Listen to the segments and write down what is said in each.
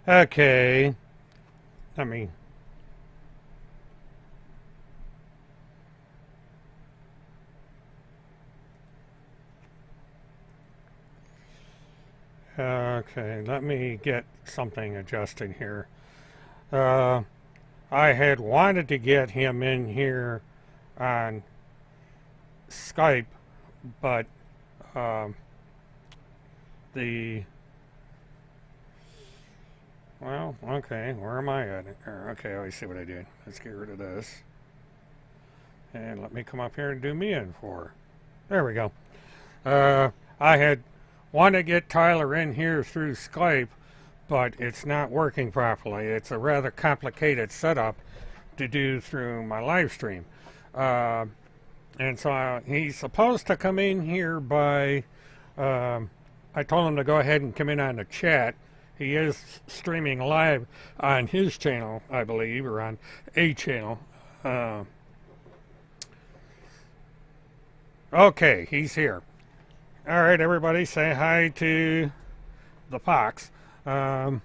Okay, let me. Okay, let me get something adjusted here. Uh, I had wanted to get him in here on Skype, but um, the well, okay, where am I at? Okay, I see what I did. Let's get rid of this, and let me come up here and do me in for. There we go. I had wanted to get Tyler in here through Skype, but it's not working properly. It's a rather complicated setup to do through my live stream. Uh, and so he's supposed to come in here by, I told him to go ahead and come in on the chat. He is streaming live on his channel, I believe, or on a channel. Okay, he's here. All right, everybody, say hi to the Fox. The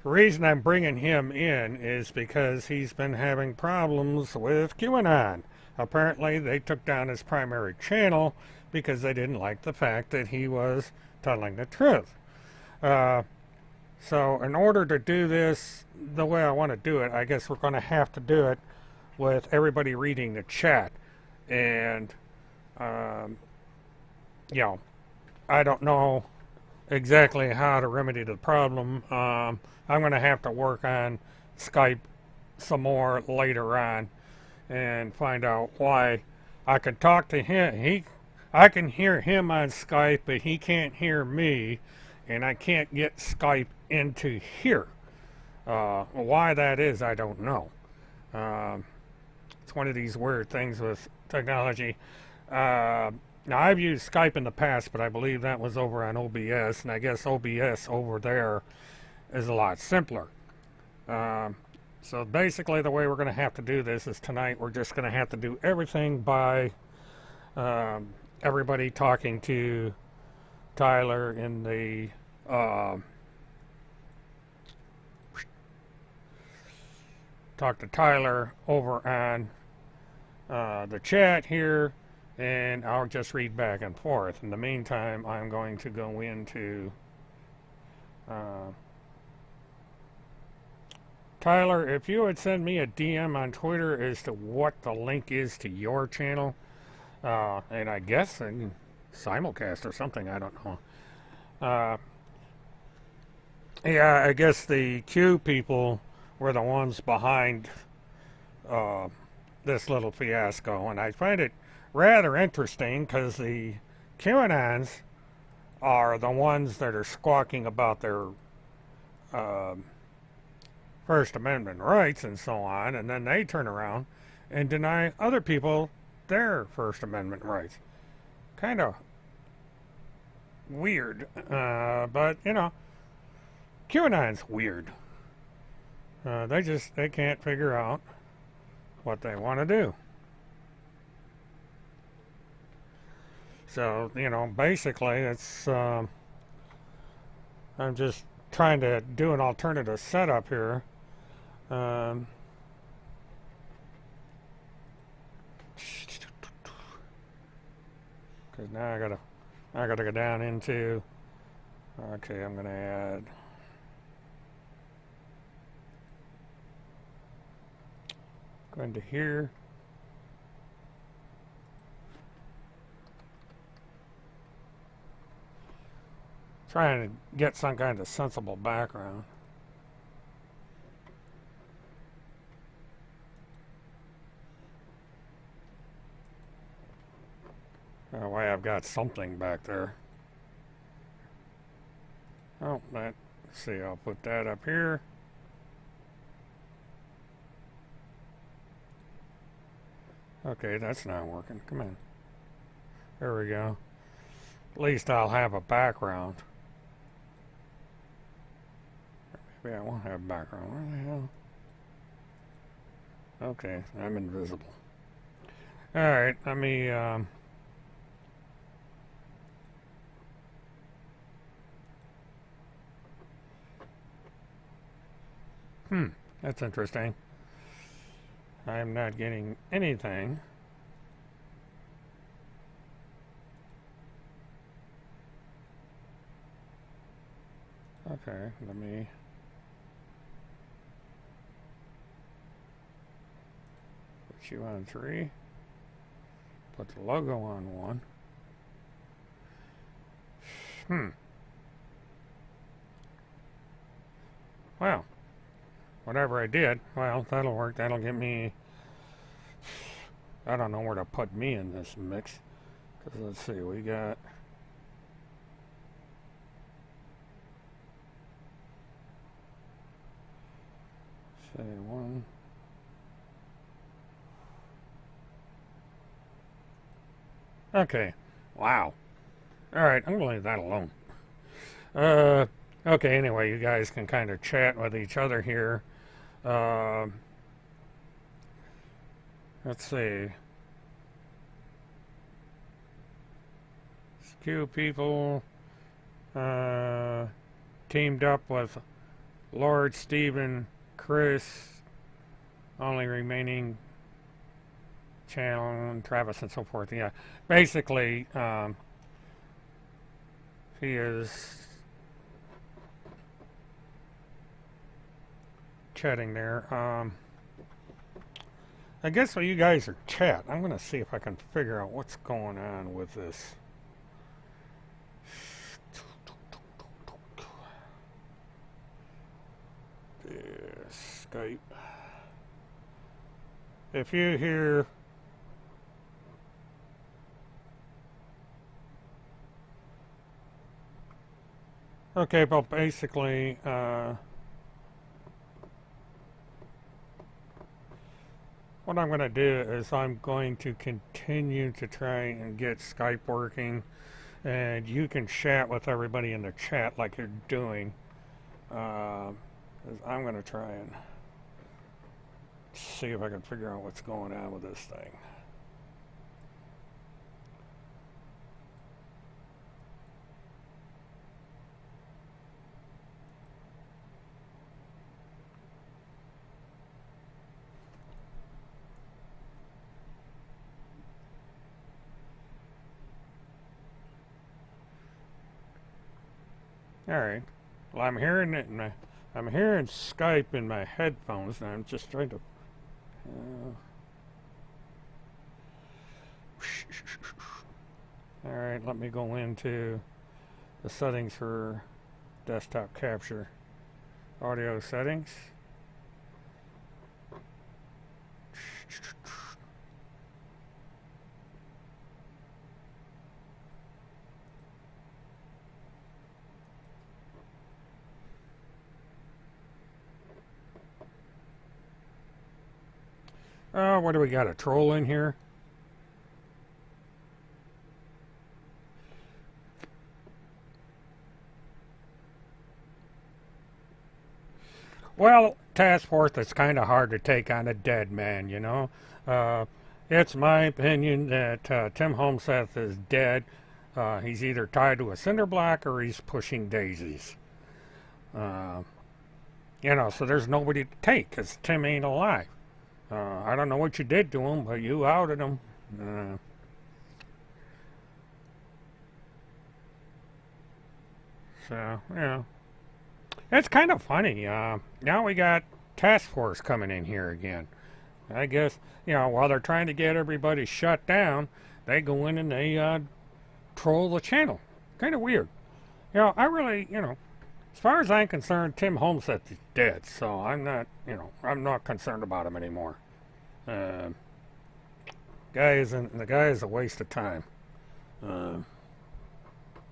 reason I'm bringing him in is because he's been having problems with QAnon. Apparently, they took down his primary channel because they didn't like the fact that he was telling the truth. So in order to do this the way I want to do it, I guess we're going to have to do it with everybody reading the chat. And, you know, I don't know exactly how to remedy the problem. I'm going to have to work on Skype some more later on and find out why. I can talk to him. I can hear him on Skype, but he can't hear me, and I can't get Skype into here. Why that is, I don't know. It's one of these weird things with technology. Now, I've used Skype in the past, but I believe that was over on OBS, and I guess OBS over there is a lot simpler. So basically, the way we're going to have to do this is tonight we're just going to have to do everything by everybody talking to Tyler in the talk to Tyler over on the chat here, and I'll just read back and forth. In the meantime, I'm going to go into Tyler, if you would send me a DM on Twitter as to what the link is to your channel, and I guess in simulcast or something, I don't know. Yeah, I guess the Q people were the ones behind this little fiasco, and I find it rather interesting because the QAnons are the ones that are squawking about their First Amendment rights and so on, and then they turn around and deny other people their First Amendment rights. Kind of weird, but you know, QAnon's weird. They can't figure out what they want to do. So, you know, basically it's I'm just trying to do an alternative setup here. Because now I gotta go down into, okay, I'm gonna add go into here. Trying to get some kind of sensible background. That way I've got something back there. Oh, let's see, I'll put that up here. Okay, that's not working. Come on. There we go. At least I'll have a background. Maybe I won't have a background. Where the hell? Okay, I'm invisible. Alright, let me That's interesting. I'm not getting anything. Okay, let me... put you on 3. Put the logo on 1. Well, whatever I did, well, that'll work. That'll get me... I don't know where to put me in this mix. Because let's see, we got... say 1... Okay. Wow. Alright, I'm going to leave that alone. Okay, anyway, you guys can kind of chat with each other here. Let's see. Few people teamed up with Lord Stephen, Chris, only remaining channel, and Travis, and so forth. Yeah, basically, he is chatting there. I guess while you guys are chat, I'm going to see if I can figure out what's going on with this. Skype. If you hear okay, well, basically, what I'm going to do is I'm going to continue to try and get Skype working, and you can chat with everybody in the chat like you're doing. I'm going to try and see if I can figure out what's going on with this thing. All right. Well, I'm hearing it. I'm hearing Skype in my headphones, and I'm just trying to. All right. Let me go into the settings for desktop capture. Audio settings. Oh, what do we got? A troll in here? Well, Task Force, it's kind of hard to take on a dead man, you know. It's my opinion that Tim Holmseth is dead. He's either tied to a cinder block or he's pushing daisies. You know, so there's nobody to take because Tim ain't alive. I don't know what you did to him, but you outed him. So, yeah. It's kind of funny. Now we got Task Force coming in here again. I guess, you know, while they're trying to get everybody shut down, they go in and they troll the channel. Kind of weird. You know, I really, you know, as far as I'm concerned, Tim Holmseth is dead, so I'm not, you know, I'm not concerned about him anymore. The guy is a waste of time.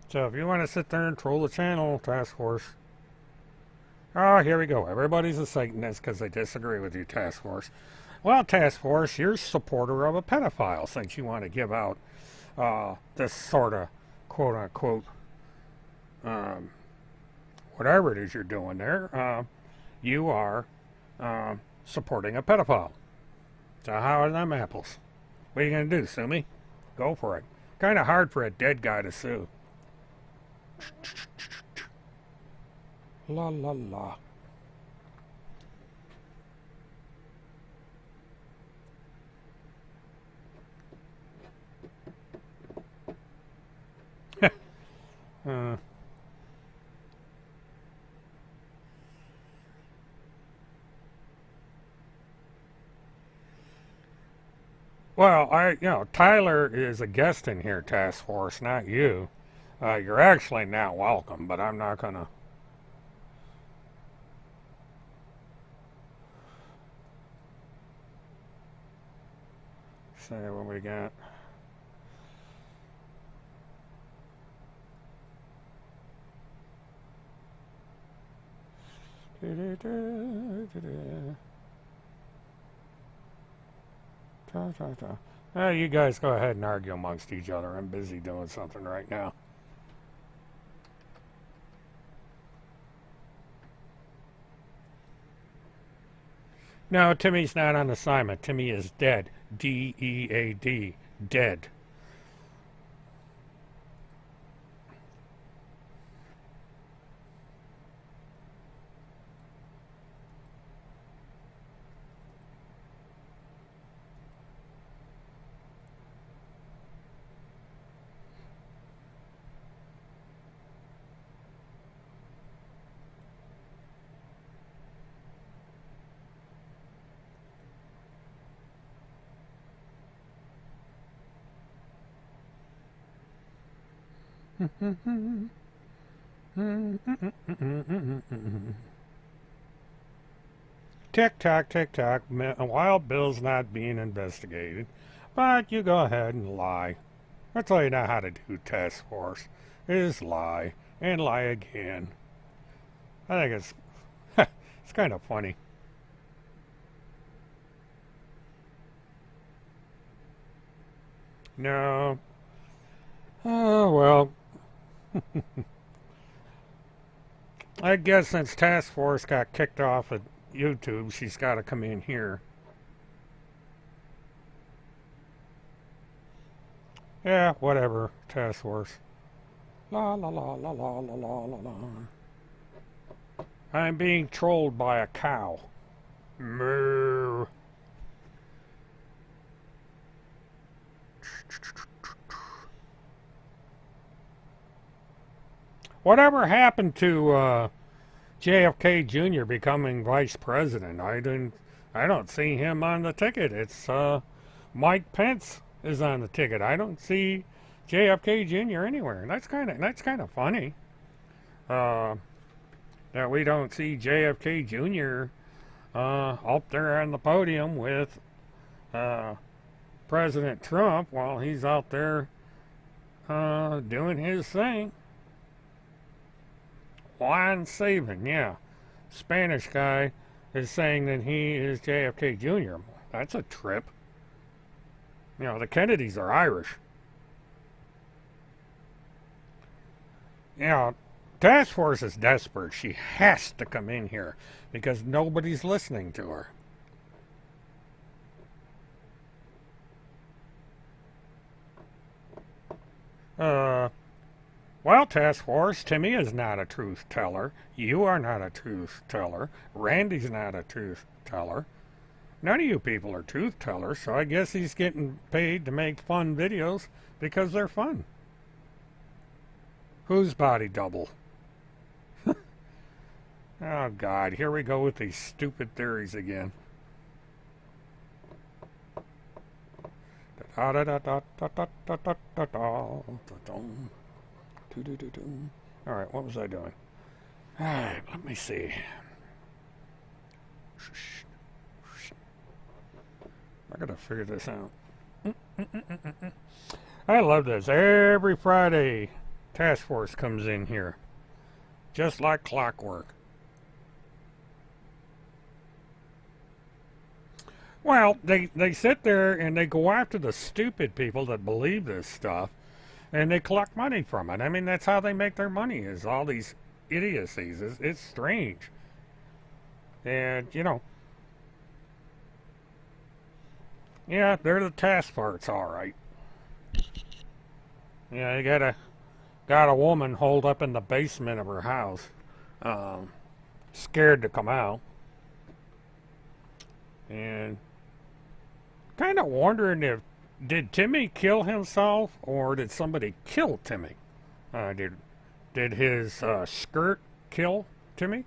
So if you want to sit there and troll the channel, Task Force. Oh, here we go. Everybody's a Satanist because they disagree with you, Task Force. Well, Task Force, you're a supporter of a pedophile since you want to give out this sort of quote-unquote whatever it is you're doing there. You are supporting a pedophile. So how are them apples? What are you going to do, sue me? Go for it. Kind of hard for a dead guy to sue. La la la. Well, Tyler is a guest in here, Task Force, not you. You're actually not welcome, but I'm not gonna. Say what we got. You guys go ahead and argue amongst each other. I'm busy doing something right now. No, Timmy's not on assignment. Timmy is dead. D-E-A-D. Dead. Tick tock, tick tock. Wild Bill's not being investigated, but you go ahead and lie. That's all you know how to do, Task Force, is lie and lie again. I think it's kind of funny. No. Oh well. I guess since Task Force got kicked off at YouTube, she's got to come in here. Yeah, whatever, Task Force. La la la la la la la la la. I'm being trolled by a cow. Moo. Whatever happened to JFK Jr. becoming vice president? I don't see him on the ticket. It's Mike Pence is on the ticket. I don't see JFK Jr. anywhere. That's kind of funny. That we don't see JFK Jr. Up there on the podium with President Trump while he's out there doing his thing. Juan Sabin, yeah. Spanish guy is saying that he is JFK Jr. That's a trip. You know, the Kennedys are Irish. You know, Task Force is desperate. She has to come in here because nobody's listening to her. Well, Task Force, Timmy is not a truth teller. You are not a truth teller. Randy's not a truth teller. None of you people are truth tellers, so I guess he's getting paid to make fun videos because they're fun. Whose body double? Oh, God, here we go with these stupid theories again. Alright, what was I doing? Alright, let me see. I gotta figure this out. I love this. Every Friday, Task Force comes in here. Just like clockwork. Well, they sit there and they go after the stupid people that believe this stuff. And they collect money from it. I mean, that's how they make their money, is all these idiocies. It's strange. And, you know, yeah, they're the task force, all right. Yeah, you got a woman holed up in the basement of her house, scared to come out. And kind of wondering if did Timmy kill himself, or did somebody kill Timmy? Did his skirt kill Timmy?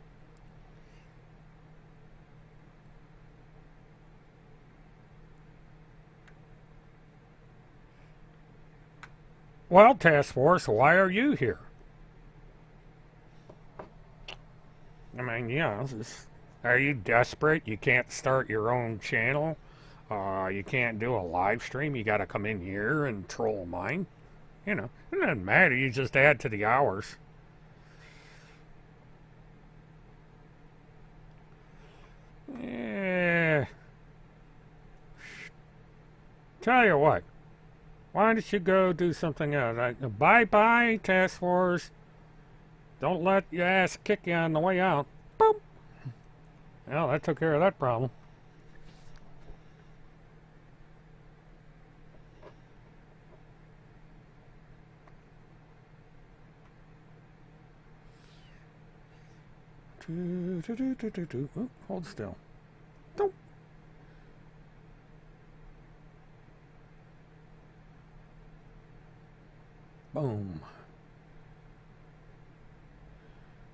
Well, Task Force, why are you here? I mean, yeah, are you desperate? You can't start your own channel? You can't do a live stream? You got to come in here and troll mine? You know, it doesn't matter. You just add to the hours. Yeah. Tell you what. Why don't you go do something else? Bye-bye, Task Force. Don't let your ass kick you on the way out. Boom. Well, that took care of that problem. Ooh, hold still. Don't. Boom.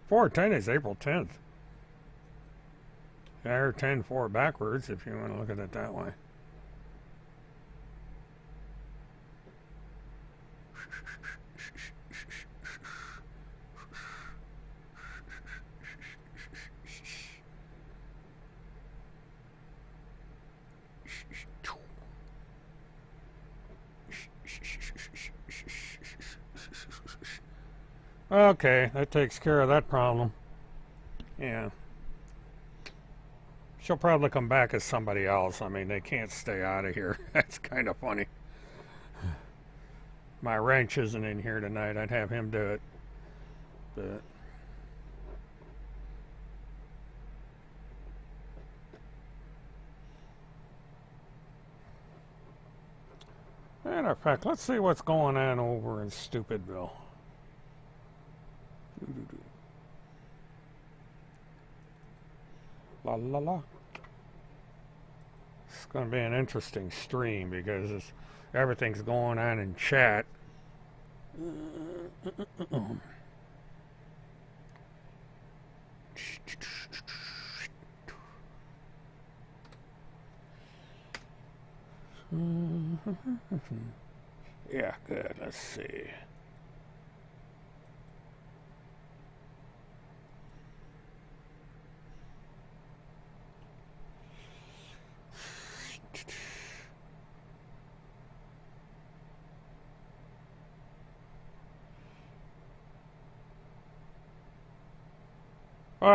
410 is April 10th. Or 10-4 backwards, if you want to look at it that way. Okay, that takes care of that problem. Yeah. She'll probably come back as somebody else. I mean, they can't stay out of here. That's kind of funny. My wrench isn't in here tonight. I'd have him do it. But matter of fact, let's see what's going on over in Stupidville. La la la. It's going to be an interesting stream because everything's going on in chat. Yeah, good. Let's see. Well,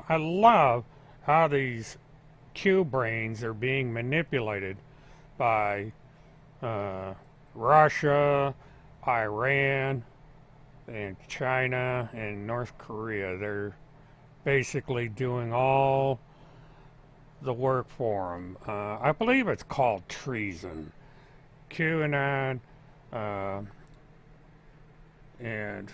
I love how these Q brains are being manipulated by Russia, Iran, and China, and North Korea. They're basically doing all the work for them. I believe it's called treason. QAnon and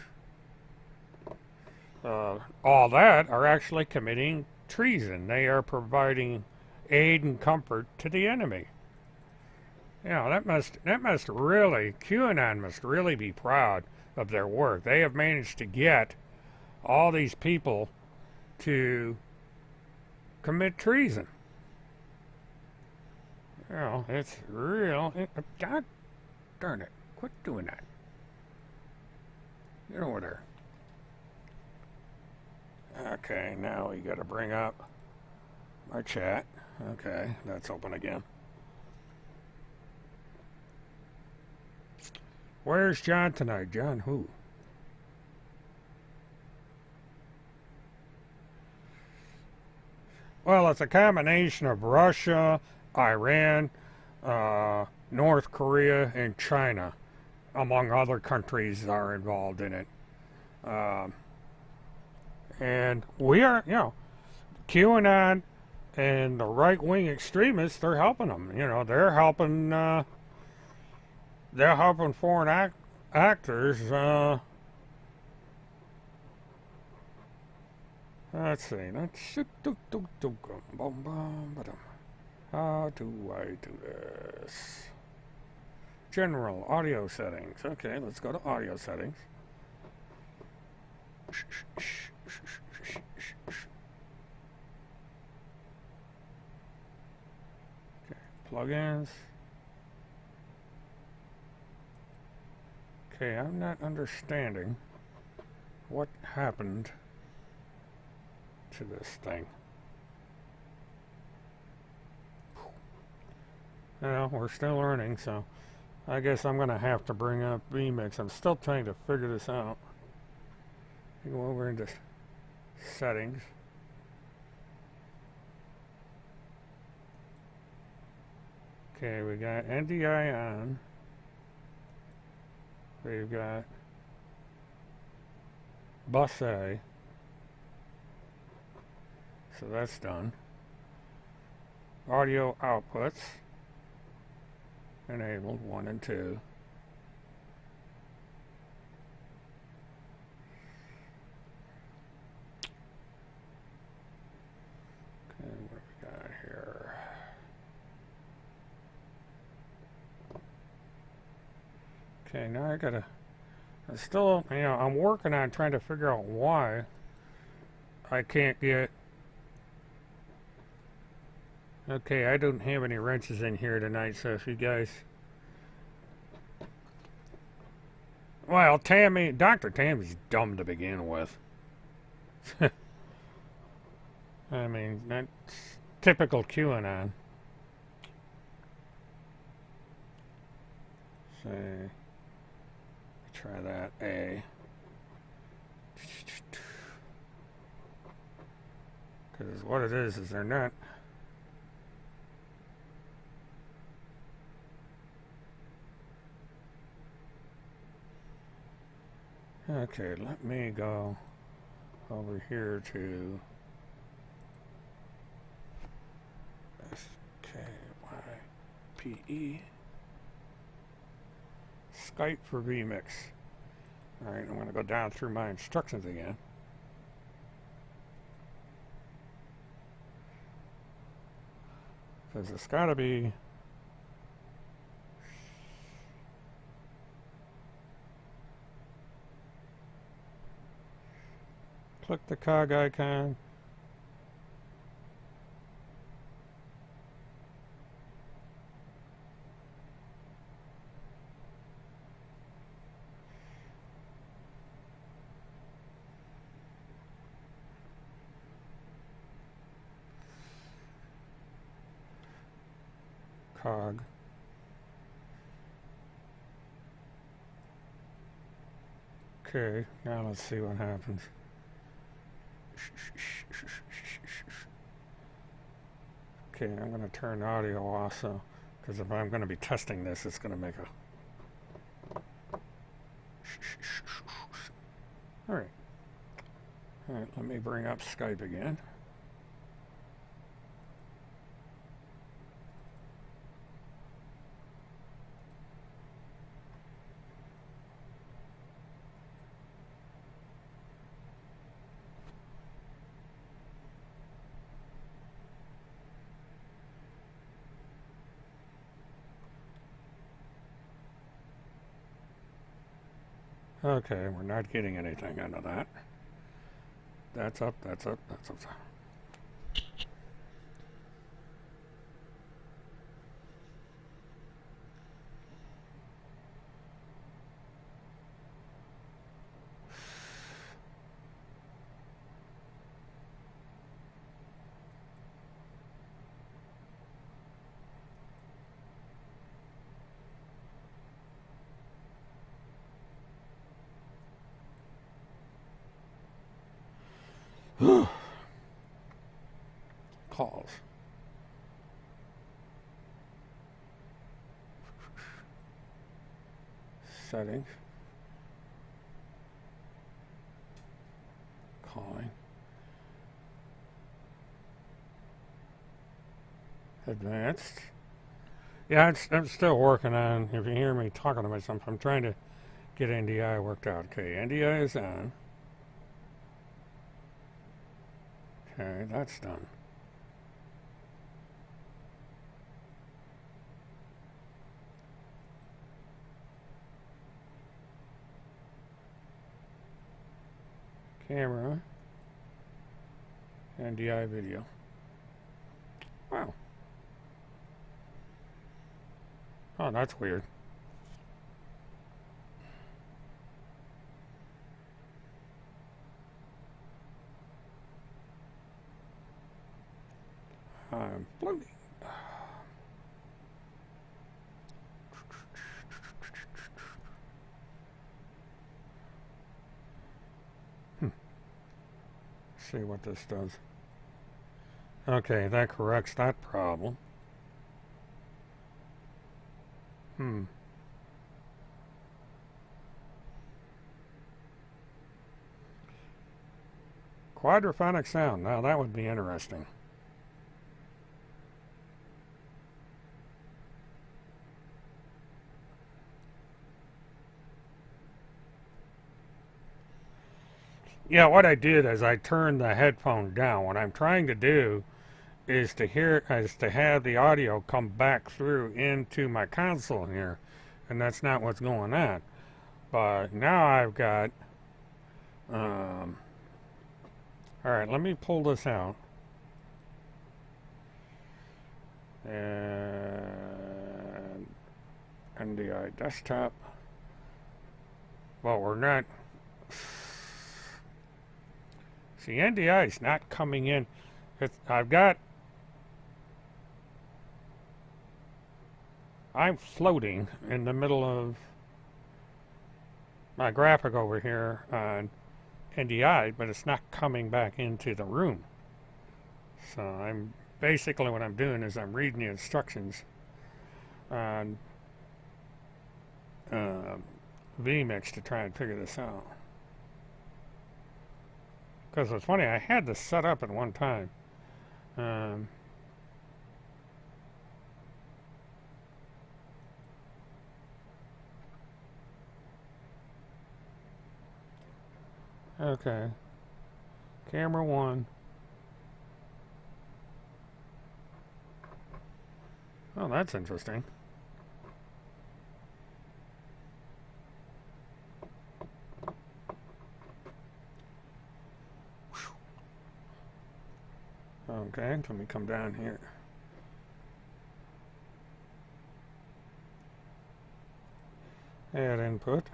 all that are actually committing treason. They are providing aid and comfort to the enemy. Yeah, that must really, QAnon must really be proud of their work. They have managed to get all these people to commit treason. You know, it's real. God darn it. Quit doing that. Get over there. Okay, now we got to bring up my chat. Okay, that's open again. Where's John tonight? John who? Well, it's a combination of Russia, Iran, North Korea, and China, among other countries, are involved in it. And we are, QAnon and the right-wing extremists, they're helping them. They're helping foreign actors. Let's see. How do I do this? General audio settings. Okay, let's go to audio settings. Okay, plugins. Okay, I'm not understanding what happened to this thing. Well, we're still learning, so I guess I'm going to have to bring up vMix. I'm still trying to figure this out. Go over into settings. Okay, we got NDI on. We've got bus A. So that's done. Audio outputs enabled 1 and 2. Okay, what do we got here? Okay, now I still, I'm working on trying to figure out why I can't get. Okay, I don't have any wrenches in here tonight, so if you guys... Well, Dr. Tammy's dumb to begin with. I mean, that's typical QAnon. So, try that A. Because what it is they're not... Okay, let me go over here to SKYPE Skype for vMix. Alright, I'm going to go down through my instructions again. Because it's got to be... Click the cog icon. Cog. Okay, now let's see what happens. Okay, I'm going to turn audio off, so because if I'm going to be testing this, it's going to make a... Alright. Alright, let me bring up Skype again. Okay, we're not getting anything out of that. That's up, that's up, that's up. Calls. Settings. Calling. Advanced. Yeah, I'm still working on, if you hear me talking to myself, I'm trying to get NDI worked out. Okay, NDI is on. Okay, that's done. Camera. NDI video. Wow. Oh, that's weird. I'm floating. See what this does. Okay, that corrects that problem. Quadraphonic sound. Now that would be interesting. Yeah, what I did is I turned the headphone down. What I'm trying to do is to have the audio come back through into my console here, and that's not what's going on. But now I've got all right, let me pull this out. And NDI desktop. Well, we're not. See, NDI is not coming in. I'm floating in the middle of my graphic over here on NDI, but it's not coming back into the room. So basically what I'm doing is I'm reading the instructions on vMix to try and figure this out. Because it's funny, I had this set up at one time. Okay. Camera 1. Oh, that's interesting. Okay, let me come down here. Add input.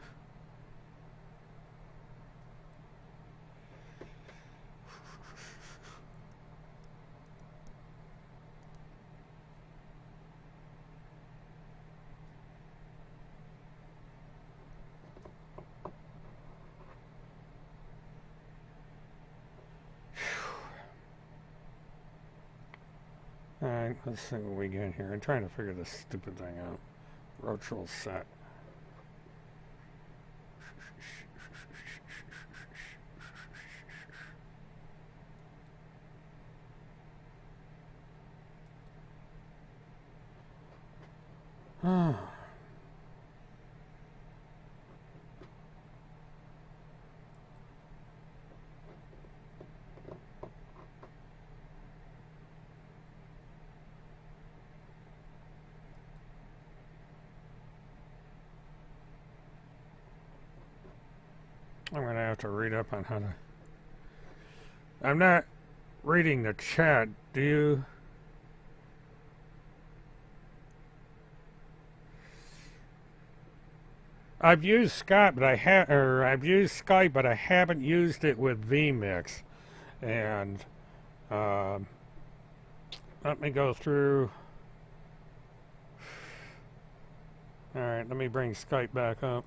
Alright, let's see what we get here. I'm trying to figure this stupid thing out. Virtual set. I'm going to have to read up on how to... I'm not reading the chat. Do you... I've used Skype, but I've used Skype, but I haven't used it with vMix. And let me go through. All right, let me bring Skype back up.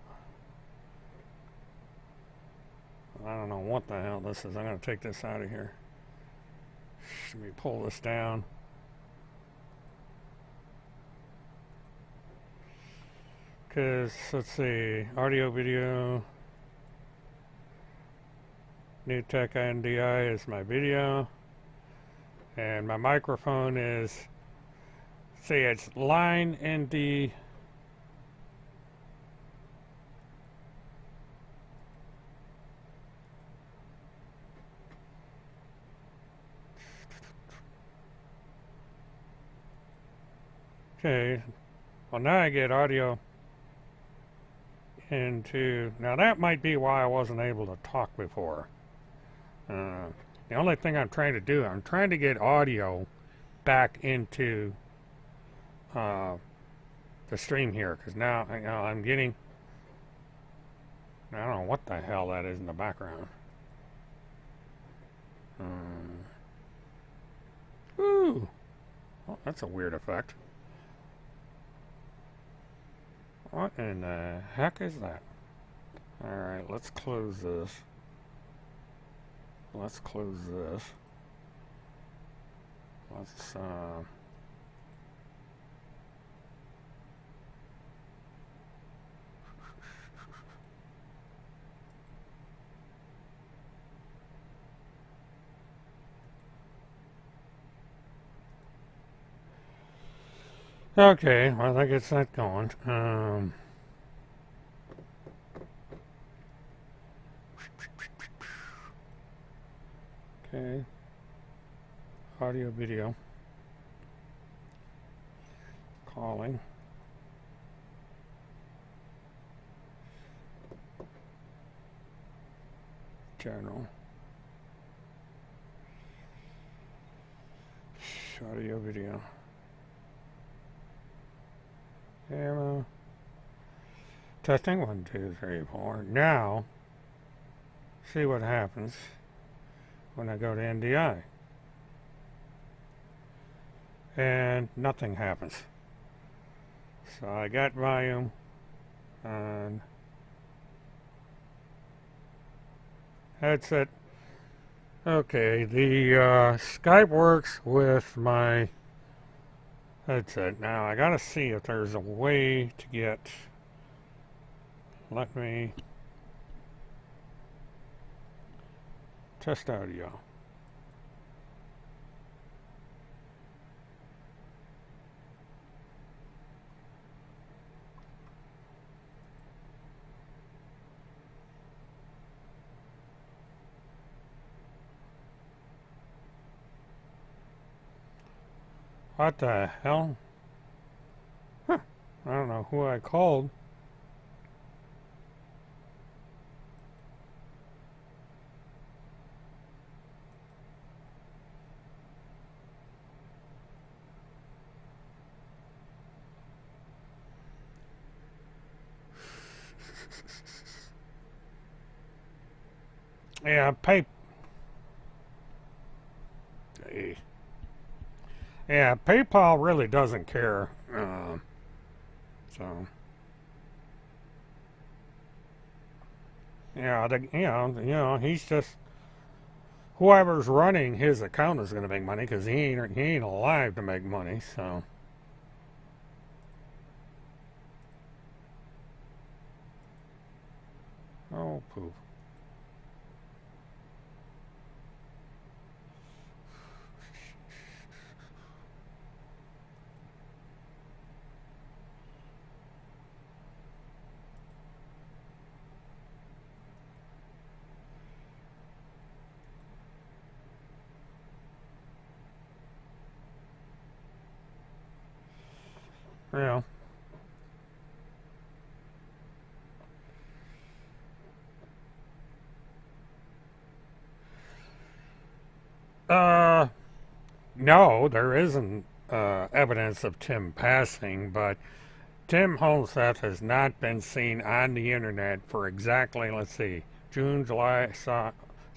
I don't know what the hell this is. I'm going to take this out of here. Let me pull this down. Because, let's see, audio, video, New Tech NDI is my video, and my microphone is, see, it's line ND, okay, well now I get audio into, now that might be why I wasn't able to talk before. The only thing I'm trying to do, I'm trying to get audio back into the stream here, because now I'm getting, I don't know what the hell that is in the background. Ooh, Oh, that's a weird effect. What in the heck is that? Alright, let's close this. Let's close this. Let's, okay, well, I guess that's going. Okay. Audio, video. Calling. General. Audio, video. Camera. Testing 1, 2, 3, 4. Now, see what happens when I go to NDI. And nothing happens. So I got volume on headset. Okay, the Skype works with my headset. Now I gotta see if there's a way to get. Let me test audio. What the hell? Huh. I don't know who I called. Yeah, yeah, PayPal really doesn't care. So, yeah, he's just whoever's running his account is going to make money because he ain't alive to make money. So, oh poop. Yeah. No, there isn't evidence of Tim passing, but Tim Holmseth has not been seen on the internet for exactly, let's see, June, July,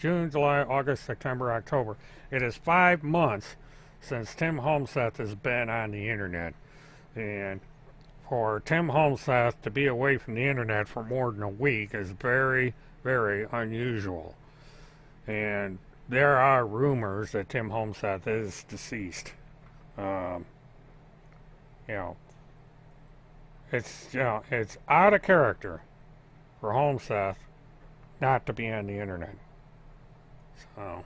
August, September, October. It is 5 months since Tim Holmseth has been on the internet. And for Tim Holmseth to be away from the internet for more than a week is very, very unusual. And there are rumors that Tim Holmseth is deceased. Um, you know, it's out of character for Holmseth not to be on the internet. So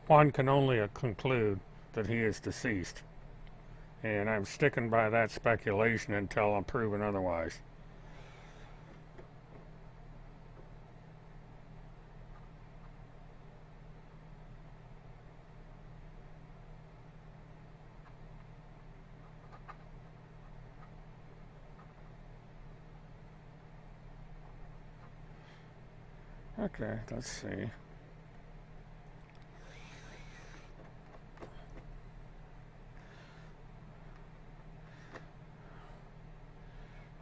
one can only conclude that he is deceased. And I'm sticking by that speculation until I'm proven otherwise. Okay, let's see.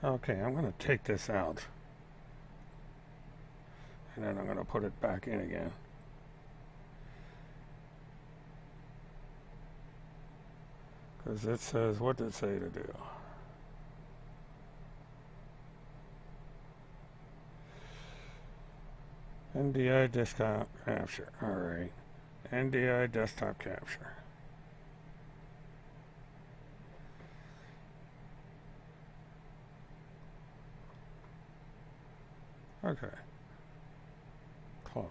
Okay, I'm going to take this out. And then I'm going to put it back in again. Because it says, what did it say to do? NDI desktop capture. Alright. NDI desktop capture. Okay. Close.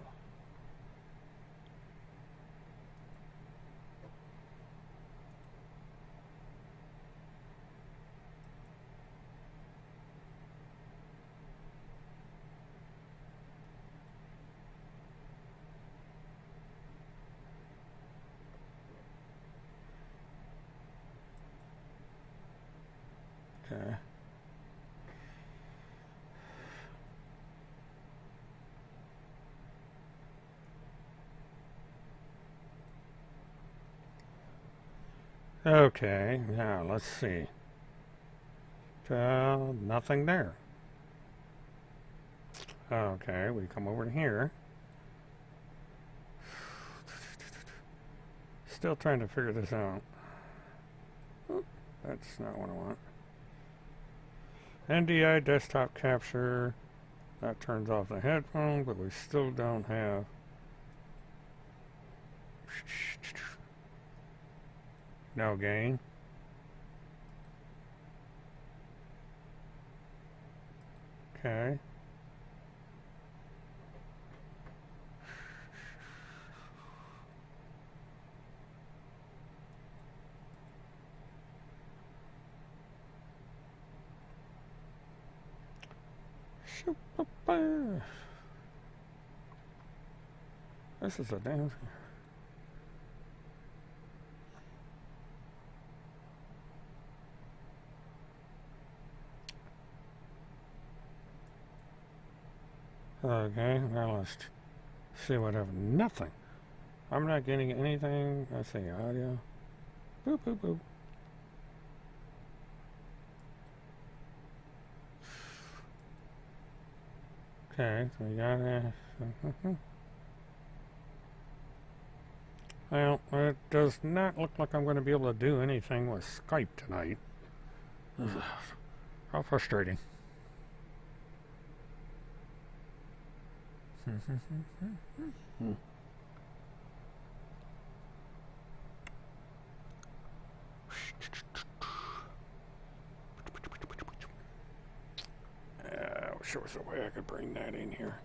Okay. Okay, now let's see. Nothing there. Okay, we come over to here. Still trying to figure this out. That's not what I want. NDI desktop capture. That turns off the headphone, but we still don't have. No gain. Okay. This is a damn. Okay, now let's see what happens. Nothing. I'm not getting anything. Let's see, audio. Boop, boop, boop. Okay, so we got that. Well, it does not look like I'm going to be able to do anything with Skype tonight. How frustrating. I wish there was a way I could bring that in here.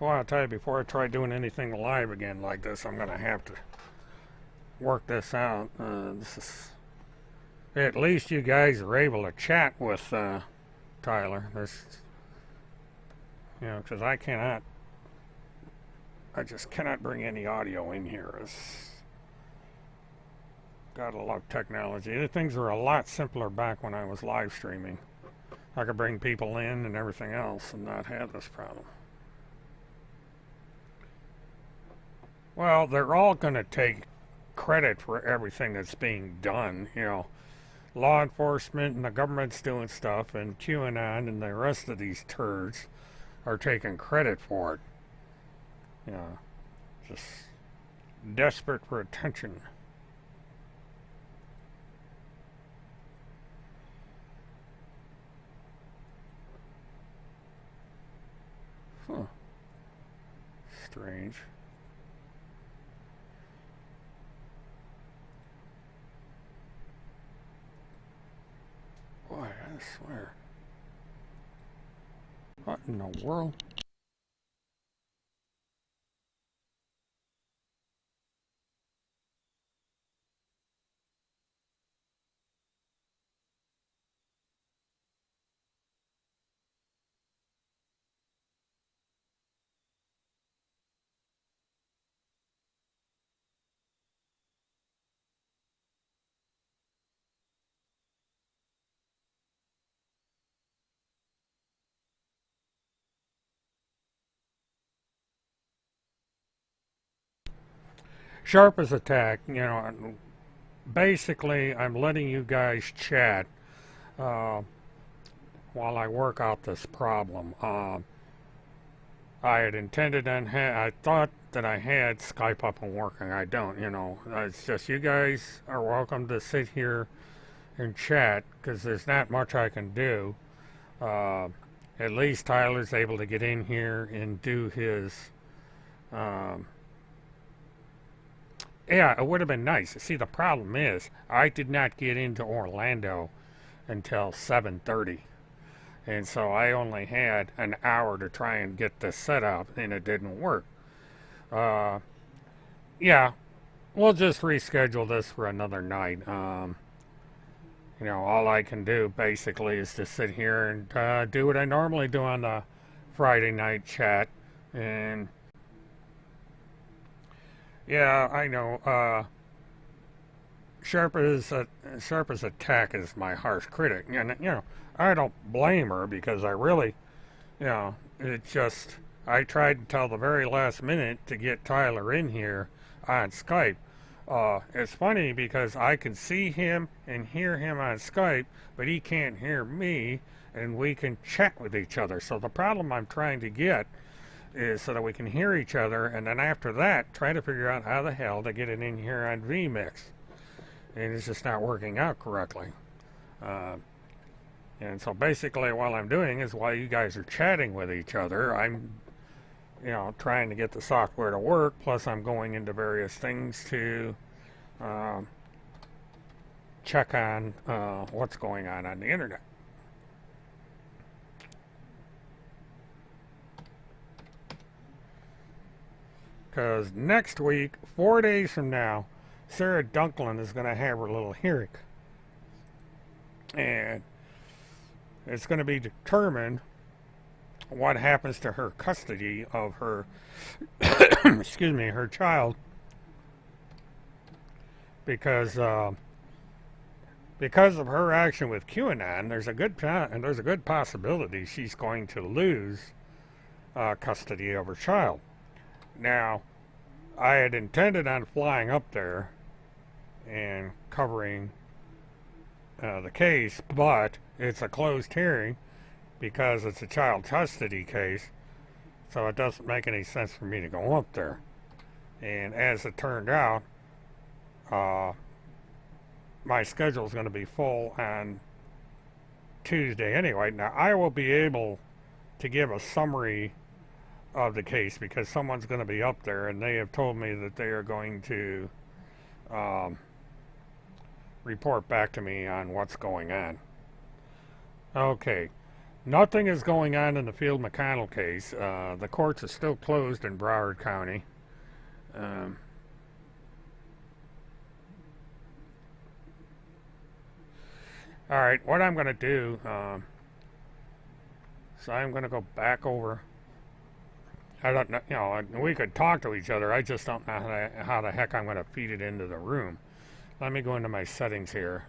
Well, I'll tell you, before I try doing anything live again like this, I'm going to have to work this out. This is... At least you guys are able to chat with Tyler. This, you know, because I just cannot bring any audio in here. Gotta love technology. Things were a lot simpler back when I was live streaming. I could bring people in and everything else and not have this problem. Well, they're all going to take credit for everything that's being done, you know. Law enforcement and the government's doing stuff, and QAnon and the rest of these turds are taking credit for it. You know, just desperate for attention. Huh. Strange. Boy, I swear. What in the world? Sharp as attack, you know, basically I'm letting you guys chat while I work out this problem. I had intended on, I thought that I had Skype up and working. I don't, you know. It's just you guys are welcome to sit here and chat because there's not much I can do. At least Tyler's able to get in here and do his. Yeah, it would have been nice. See, the problem is I did not get into Orlando until 7:30. And so I only had an hour to try and get this set up, and it didn't work. Yeah, we'll just reschedule this for another night. You know, all I can do basically is to sit here and do what I normally do on the Friday night chat. And yeah, I know. Sharp as attack is my harsh critic, and you know I don't blame her because I really, you know, it just I tried until the very last minute to get Tyler in here on Skype. It's funny because I can see him and hear him on Skype, but he can't hear me, and we can chat with each other. So the problem I'm trying to get is so that we can hear each other, and then after that, try to figure out how the hell to get it in here on vMix. And it's just not working out correctly. And so basically what I'm doing is while you guys are chatting with each other, I'm, you know, trying to get the software to work, plus I'm going into various things to check on what's going on the internet. Because next week, 4 days from now, Sarah Dunklin is going to have her little hearing. And it's going to be determined what happens to her custody of her, excuse me, her child. Because of her action with QAnon, there's a good possibility she's going to lose custody of her child. Now, I had intended on flying up there and covering the case, but it's a closed hearing because it's a child custody case, so it doesn't make any sense for me to go up there. And as it turned out, my schedule is going to be full on Tuesday anyway. Now, I will be able to give a summary of the case because someone's going to be up there, and they have told me that they are going to report back to me on what's going on. Okay, nothing is going on in the Field McConnell case. The courts are still closed in Broward County. All right, what I'm going to do, so I'm going to go back over. I don't know, you know, we could talk to each other. I just don't know how the heck I'm going to feed it into the room. Let me go into my settings here.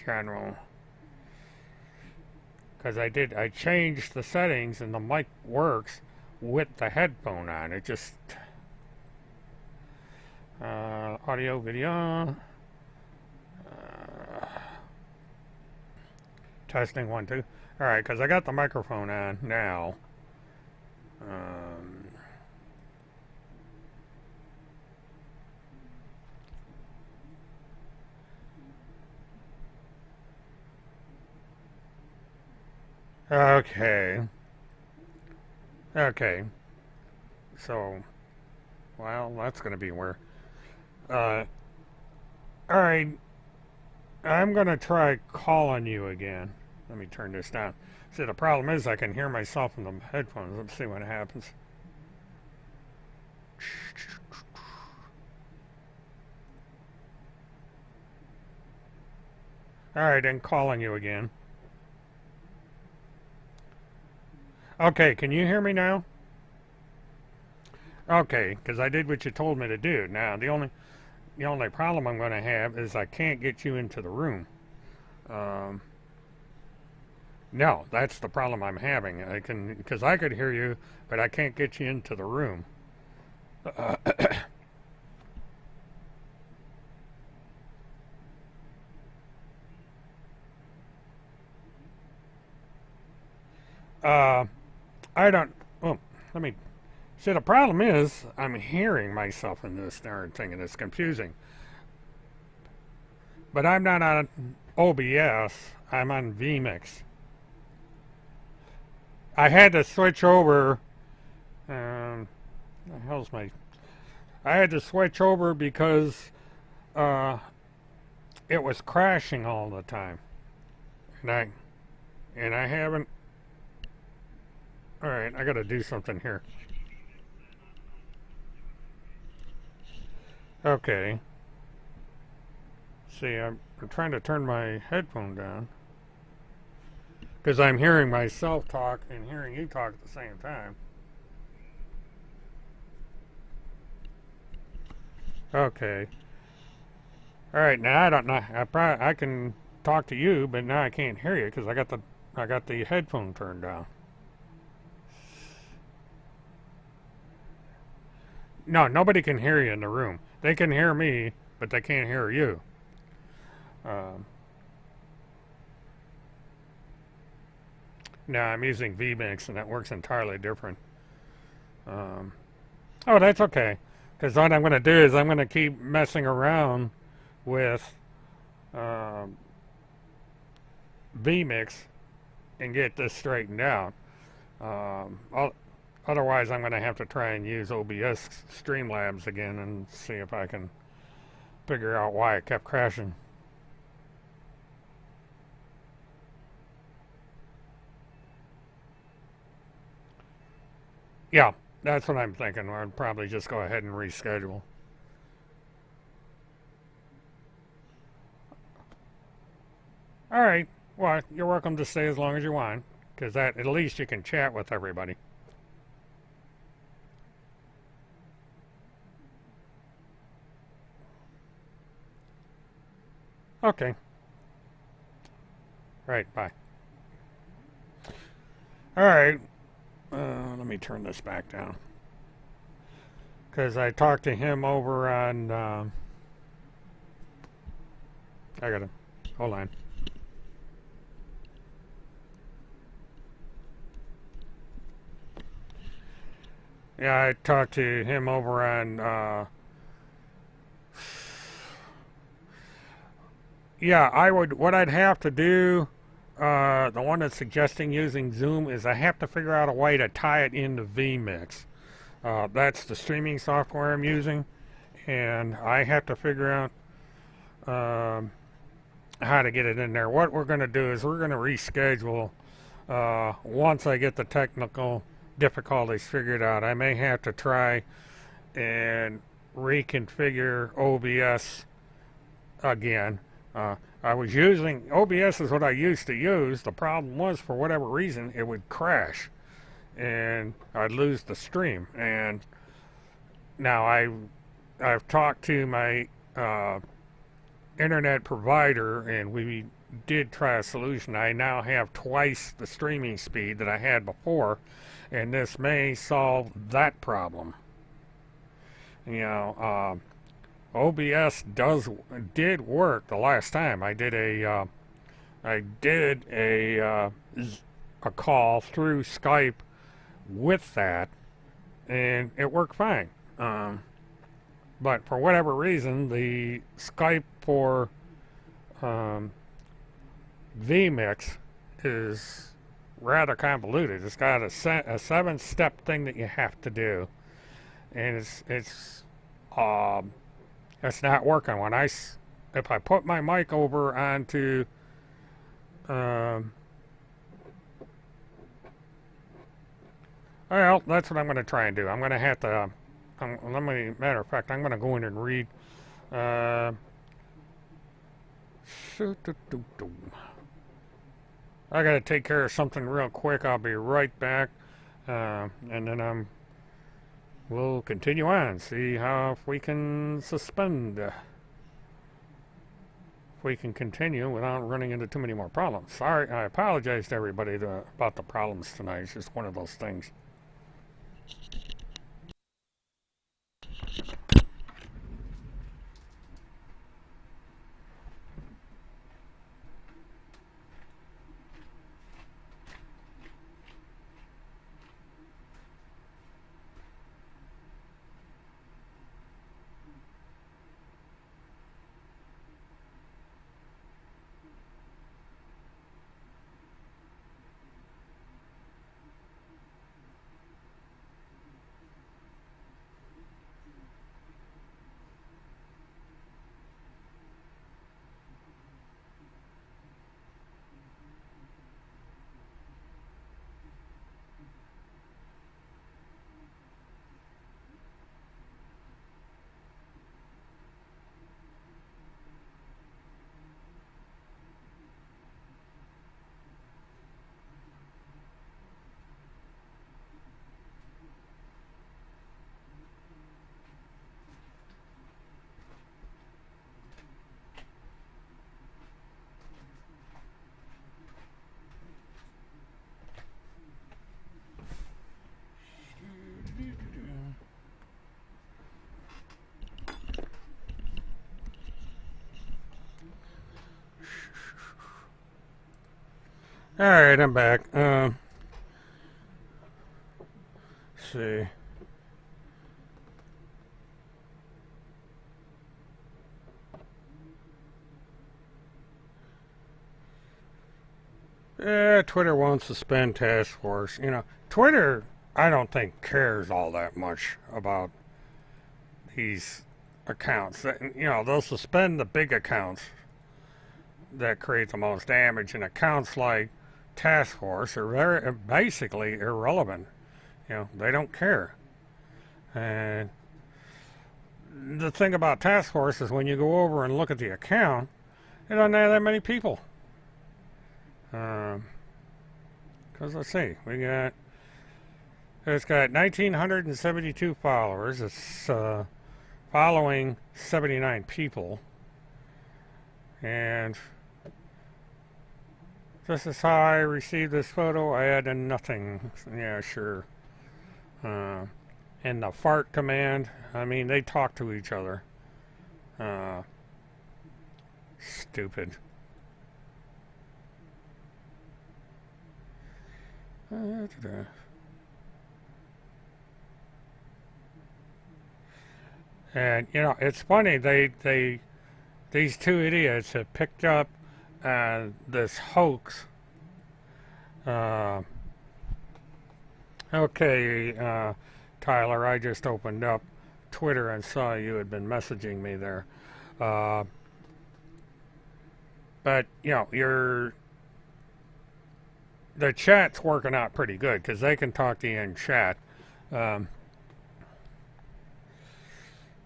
General. Because I changed the settings and the mic works with the headphone on. It just, audio, video. Testing 1, 2. All right, because I got the microphone on now. Okay. Okay. So, well, that's going to be where. All right. I'm going to try calling you again. Let me turn this down. See, the problem is I can hear myself in the headphones. Let's see what happens. All right, and calling you again. Okay, can you hear me now? Okay, because I did what you told me to do. Now, the only problem I'm going to have is I can't get you into the room. No, that's the problem I'm having. Because I could hear you, but I can't get you into the room. I don't. Oh, let me. See, the problem is I'm hearing myself in this darn thing, and it's confusing. But I'm not on OBS. I'm on vMix. I had to switch over. The hell's my? I had to switch over because it was crashing all the time, and I haven't. All right, I got to do something here. Okay. See, I'm trying to turn my headphone down because I'm hearing myself talk and hearing you talk at the same time. Okay. All right. Now I don't know. I can talk to you, but now I can't hear you because I got the headphone turned down. No, nobody can hear you in the room. They can hear me, but they can't hear you. Um, Now I'm using vMix, and that works entirely different. Um, oh, that's okay. Because what I'm going to do is I'm going to keep messing around with um, vMix and get this straightened out. Um, Otherwise, I'm going to have to try and use OBS Streamlabs again and see if I can figure out why it kept crashing. Yeah, that's what I'm thinking. I'd probably just go ahead and reschedule. All right. Well, you're welcome to stay as long as you want, because that at least you can chat with everybody. Okay. Right. Bye. All right. Let me turn this back down, because I talked to him over on. I gotta hold on. Yeah, I talked to him over on. Yeah, I would. What I'd have to do, the one that's suggesting using Zoom, is I have to figure out a way to tie it into vMix. That's the streaming software I'm using, and I have to figure out how to get it in there. What we're going to do is we're going to reschedule once I get the technical difficulties figured out. I may have to try and reconfigure OBS again. I was using OBS is what I used to use. The problem was, for whatever reason, it would crash and I'd lose the stream. And now I've talked to my internet provider, and we did try a solution. I now have twice the streaming speed that I had before, and this may solve that problem. You know, OBS did work the last time. I did a call through Skype with that, and it worked fine. But for whatever reason, the Skype for vMix is rather convoluted. It's got a 7-step thing that you have to do, and it's not working. If I put my mic over onto well, that's what I'm going to try and do. I'm going to have to matter of fact, I'm going to go in and read I got to take care of something real quick. I'll be right back, and then we'll continue on, see how if we can suspend, if we can continue without running into too many more problems. Sorry, I apologize to everybody about the problems tonight. It's just one of those things. Alright, I'm back. Let's see. Twitter won't suspend task force. You know, Twitter, I don't think cares all that much about these accounts. You know, they'll suspend the big accounts that create the most damage, and accounts like task force are very basically irrelevant. You know, they don't care. And the thing about task force is when you go over and look at the account, it doesn't have that many people. Because let's see, it's got 1,972 followers. It's following 79 people, and this is how I received this photo. I added nothing. Yeah, sure. And the fart command, I mean, they talk to each other. Stupid. And you know, it's funny. These two idiots have picked up this hoax. Okay, Tyler, I just opened up Twitter and saw you had been messaging me there. But you know, the chat's working out pretty good because they can talk to you in chat. But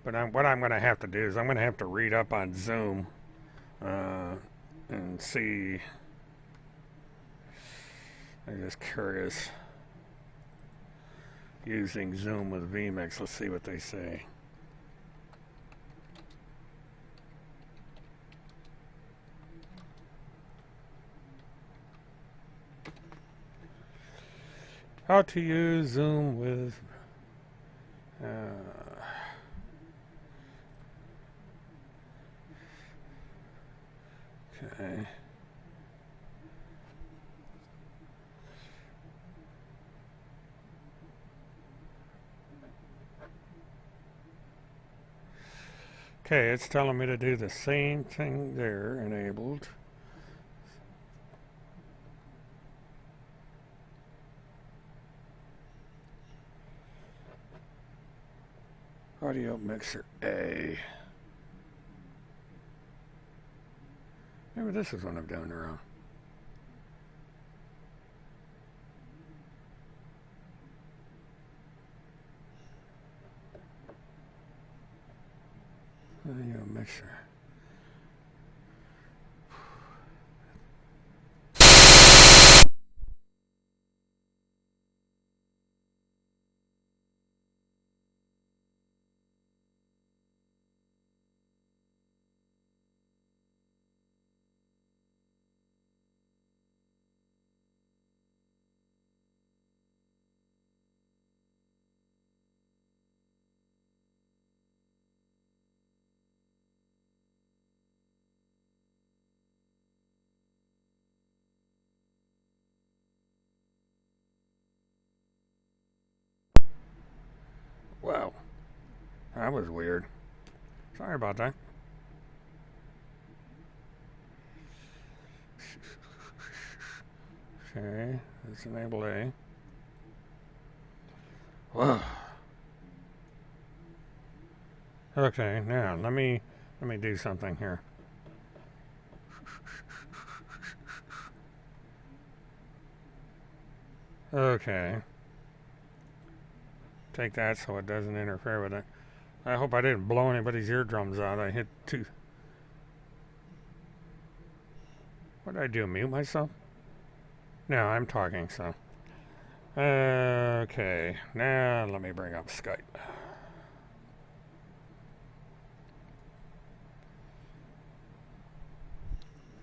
what I'm going to have to do is I'm going to have to read up on Zoom and see. I'm just curious. Using Zoom with vMix, let's see what they say. How to use Zoom with okay. Okay, it's telling me to do the same thing there, enabled. Audio mixer A. Maybe this is what I'm doing wrong. Audio mixer. Wow, that was weird. Sorry about that. Okay, let's enable A. Wow. Okay, now let me do something here. Okay. Take that so it doesn't interfere with it. I hope I didn't blow anybody's eardrums out. I hit two. What did I do? Mute myself? No, I'm talking, so. Okay, now let me bring up Skype.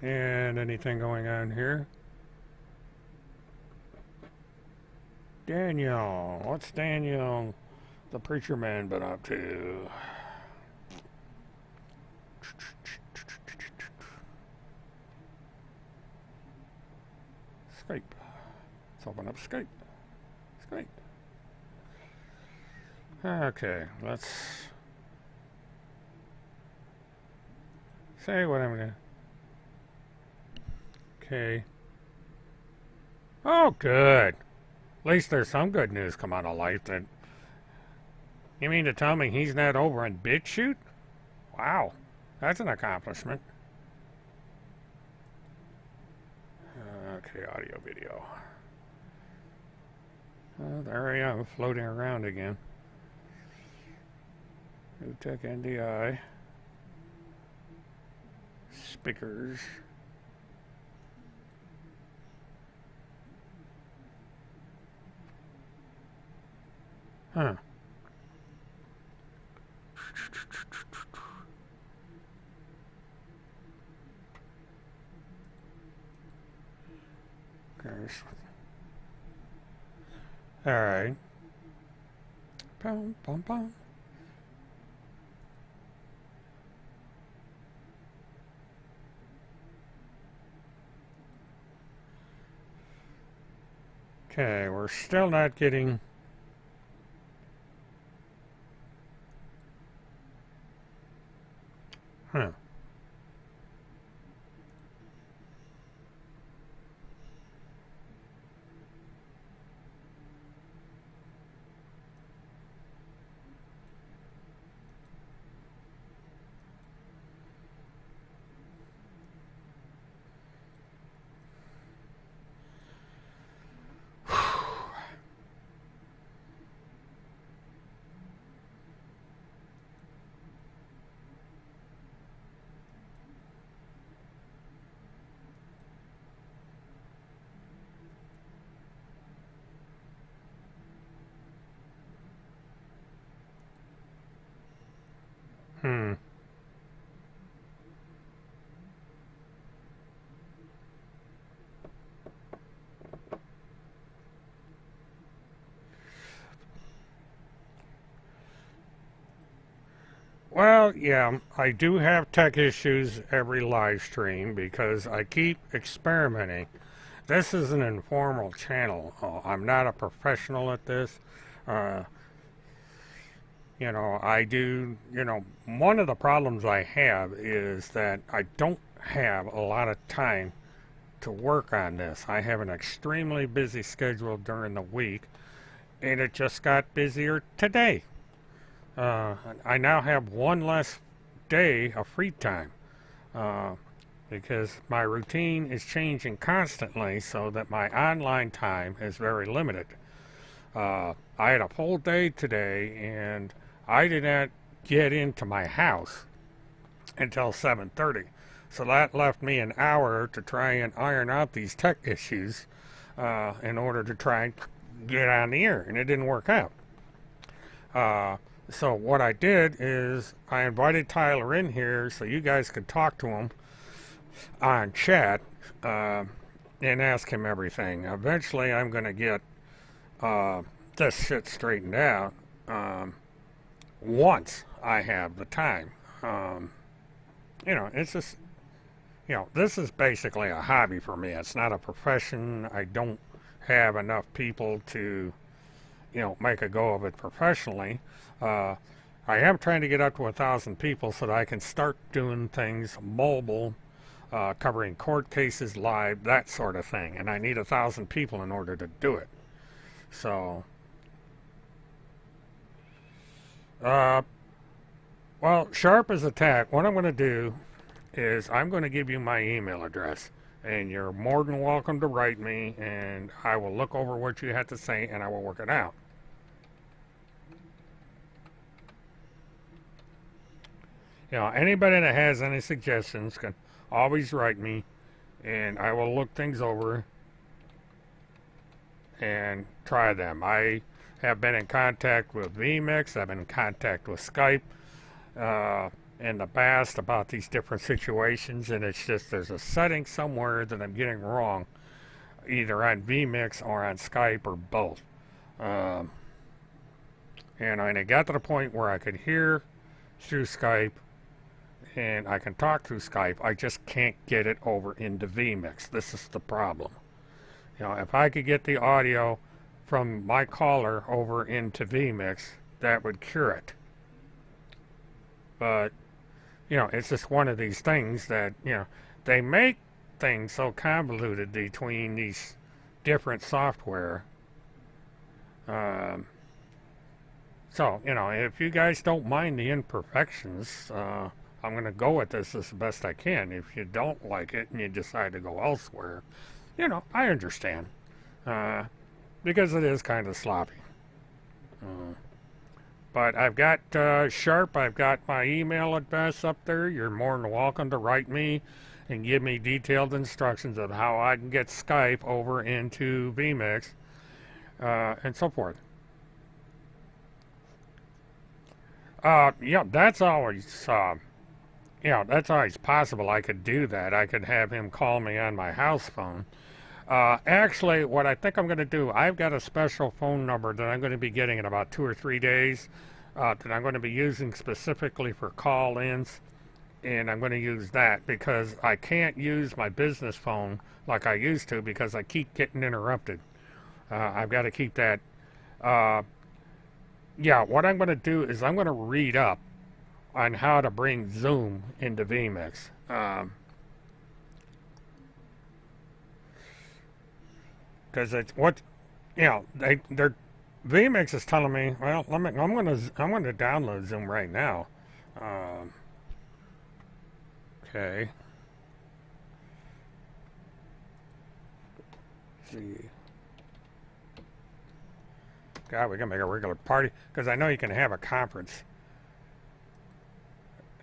And anything going on here? Daniel, what's Daniel, the preacher man, been up to? Skype. Let's open up Skype. Skype. Okay, let's say what I'm gonna. Okay. Oh, good. At least there's some good news come out of life. That you mean to tell me he's not over in BitChute? Wow, that's an accomplishment. Okay, audio, video. There I am, floating around again. New Tech NDI. Speakers. Huh. All right. Bum, bum, bum. Okay, we're still not getting. Huh. Hmm. Well, yeah, I do have tech issues every live stream because I keep experimenting. This is an informal channel. I'm not a professional at this. Uh, I do, one of the problems I have is that I don't have a lot of time to work on this. I have an extremely busy schedule during the week, and it just got busier today. I now have one less day of free time because my routine is changing constantly so that my online time is very limited. I had a full day today, and I did not get into my house until 7:30. So that left me an hour to try and iron out these tech issues in order to try and get on the air, and it didn't work out. So what I did is I invited Tyler in here so you guys could talk to him on chat and ask him everything. Eventually I'm going to get this shit straightened out once I have the time. It's just, this is basically a hobby for me. It's not a profession. I don't have enough people to, make a go of it professionally. I am trying to get up to 1,000 people so that I can start doing things mobile, covering court cases live, that sort of thing. And I need 1,000 people in order to do it. So, well, sharp as a tack, what I'm going to do is I'm going to give you my email address. And you're more than welcome to write me, and I will look over what you have to say, and I will work it out. Anybody that has any suggestions can always write me, and I will look things over and try them. I have been in contact with vMix. I've been in contact with Skype in the past about these different situations, and it's just there's a setting somewhere that I'm getting wrong, either on vMix or on Skype or both. And it got to the point where I could hear through Skype and I can talk through Skype. I just can't get it over into vMix. This is the problem. If I could get the audio from my caller over into vMix, that would cure it. But, it's just one of these things that, they make things so convoluted between these different software. So, if you guys don't mind the imperfections, I'm going to go with this as best I can. If you don't like it and you decide to go elsewhere, I understand. Because it is kind of sloppy. But I've got Sharp, I've got my email address up there. You're more than welcome to write me and give me detailed instructions of how I can get Skype over into vMix and so forth. Yeah, that's always, that's always possible. I could do that. I could have him call me on my house phone. Actually, what I think I'm going to do, I've got a special phone number that I'm going to be getting in about 2 or 3 days that I'm going to be using specifically for call-ins, and I'm going to use that because I can't use my business phone like I used to because I keep getting interrupted. I've got to keep that. Yeah, what I'm going to do is I'm going to read up on how to bring Zoom into vMix. Because it's what, they're vMix is telling me. Well, I'm gonna download Zoom right now. Okay. Let's see. God, we can make a regular party because I know you can have a conference.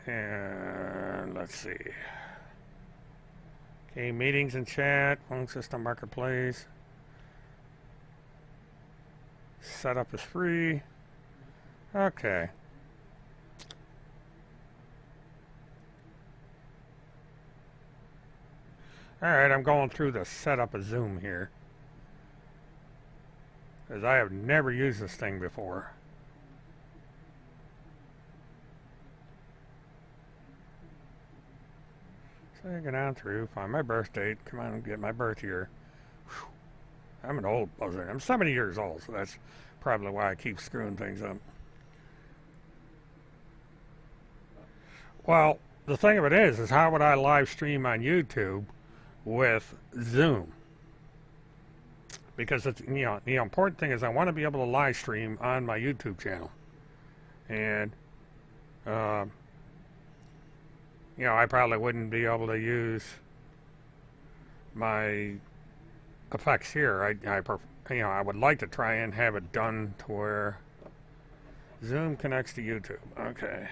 And let's see. Okay, meetings and chat, phone system marketplace. Setup is free. Okay. Alright, I'm going through the setup of Zoom here. Because I have never used this thing before. So I get on through, find my birth date, come on and get my birth year. Whew. I'm an old buzzer. I'm 70 years old, so that's probably why I keep screwing things up. Well, the thing of it is how would I live stream on YouTube with Zoom? Because it's, the important thing is I want to be able to live stream on my YouTube channel. And, I probably wouldn't be able to use my effects here. I would like to try and have it done to where Zoom connects to YouTube. Okay.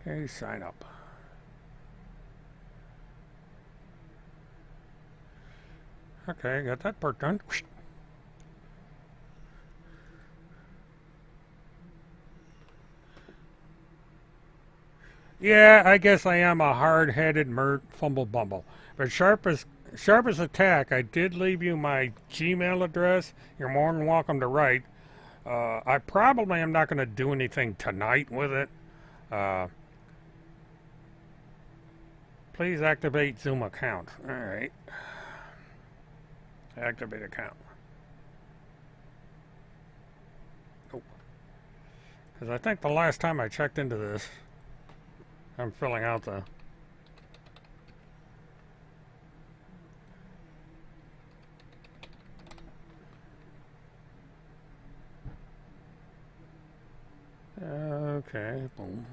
Okay, sign up. Okay, got that part done. Yeah, I guess I am a hard-headed fumble bumble. But sharp as attack, I did leave you my Gmail address. You're more than welcome to write. I probably am not going to do anything tonight with it. Please activate Zoom account. All right. Activate account. Nope. Because I think the last time I checked into this, I'm filling out the... Okay, boom.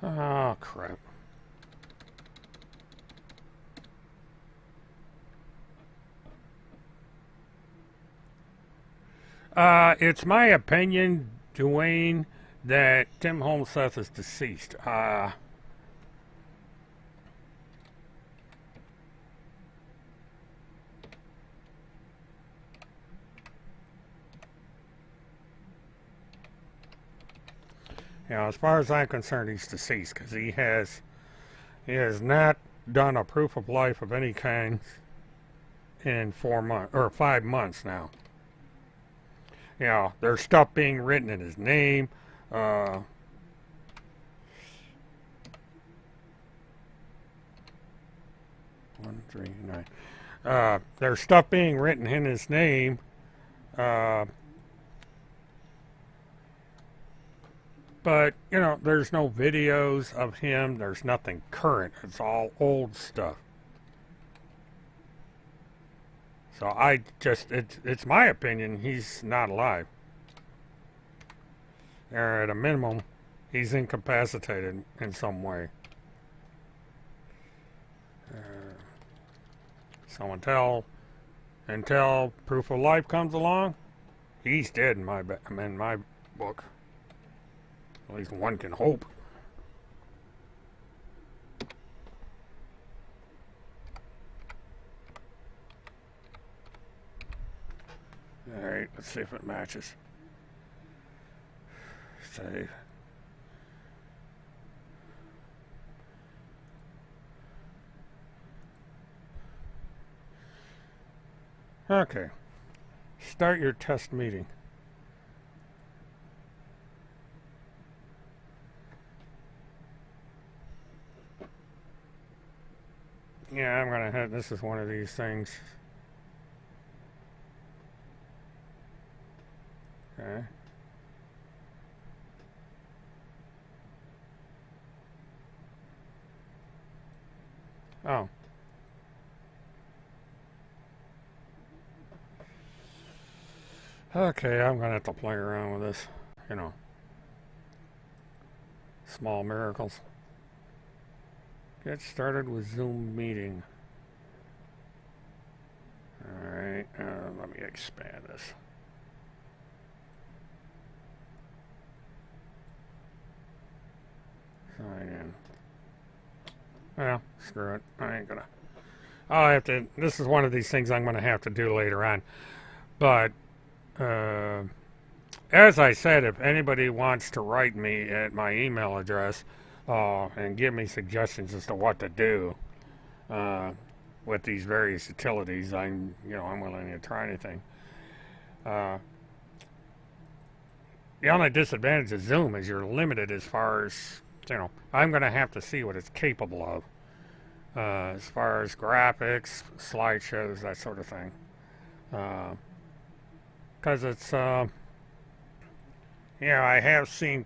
Oh, crap. It's my opinion, Dwayne, that Tim Holmseth is deceased. You know, as far as I'm concerned, he's deceased because he has not done a proof of life of any kind in 4 months or 5 months now. You know, there's stuff being written in his name. 139. There's stuff being written in his name. But, you know, there's no videos of him. There's nothing current. It's all old stuff. So I just, it's my opinion, he's not alive. Or at a minimum, he's incapacitated in some way. So until proof of life comes along, he's dead in my book. At least one can hope. Alright, let's see if it matches. Save. Okay. Start your test meeting. Yeah, I'm gonna have, this is one of these things. Okay. Oh. Okay, I'm gonna have to play around with this, you know. Small miracles. Get started with Zoom meeting. Alright, let me expand this. Sign in. Well, screw it. I ain't gonna. I'll have to. This is one of these things I'm gonna have to do later on. But, as I said, if anybody wants to write me at my email address, and give me suggestions as to what to do with these various utilities, I'm willing to try anything. The only disadvantage of Zoom is you're limited as far as, I'm going to have to see what it's capable of as far as graphics, slideshows, that sort of thing. Because it's, I have seen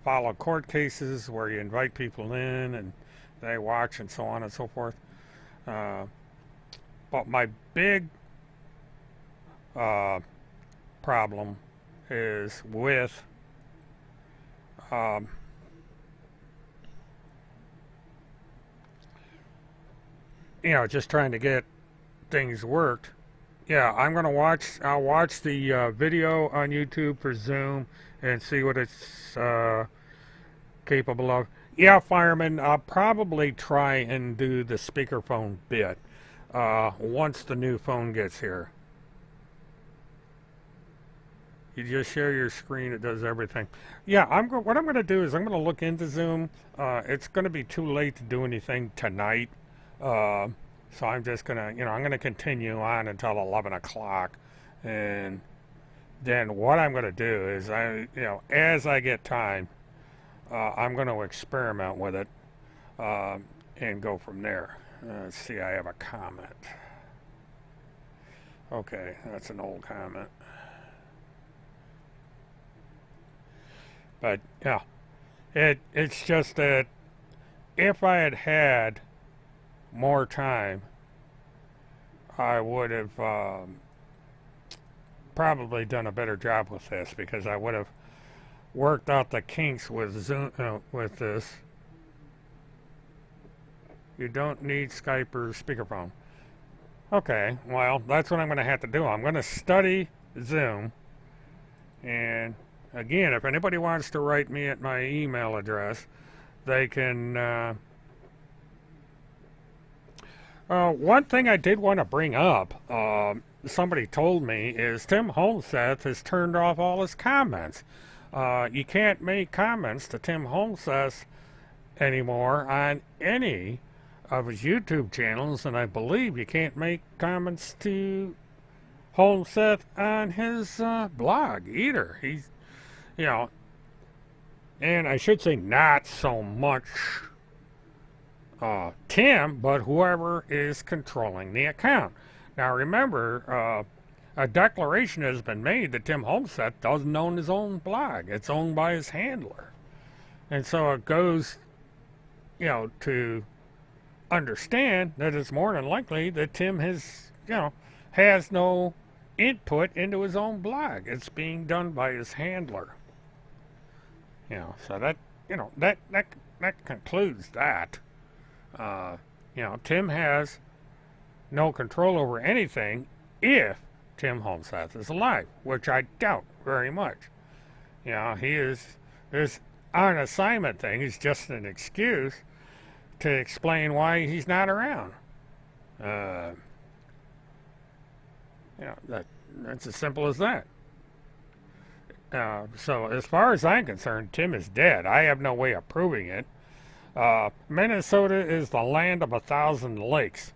follow court cases where you invite people in and they watch and so on and so forth. But my big problem is with just trying to get things worked. Yeah, I'll watch the video on YouTube for Zoom and see what it's capable of. Yeah, Fireman, I'll probably try and do the speakerphone bit once the new phone gets here. You just share your screen, it does everything. Yeah, what I'm going to do is I'm going to look into Zoom. It's going to be too late to do anything tonight. So I'm just going to, I'm going to continue on until 11 o'clock. And then what I'm going to do is, as I get time, I'm going to experiment with it and go from there. Let's see, I have a comment. Okay, that's an old comment. But, yeah, it's just that if I had had more time, I would have probably done a better job with this, because I would have worked out the kinks with Zoom, with this. You don't need Skype or speakerphone. Okay, well, that's what I'm going to have to do. I'm going to study Zoom, and again, if anybody wants to write me at my email address, they can. One thing I did want to bring up, somebody told me, is Tim Holmseth has turned off all his comments. You can't make comments to Tim Holmseth anymore on any of his YouTube channels, and I believe you can't make comments to Holmseth on his blog either. He's, you know, and I should say not so much Tim, but whoever is controlling the account. Now remember, a declaration has been made that Tim Holmseth doesn't own his own blog. It's owned by his handler. And so it goes, you know, to understand that it's more than likely that Tim has, you know, has no input into his own blog. It's being done by his handler. You know, so that, you know, that concludes that. You know, Tim has no control over anything if Tim Holmseth is alive, which I doubt very much. You know, he is, this on assignment thing is just an excuse to explain why he's not around. You know, that's as simple as that. So as far as I'm concerned, Tim is dead. I have no way of proving it. Minnesota is the land of 1,000 lakes.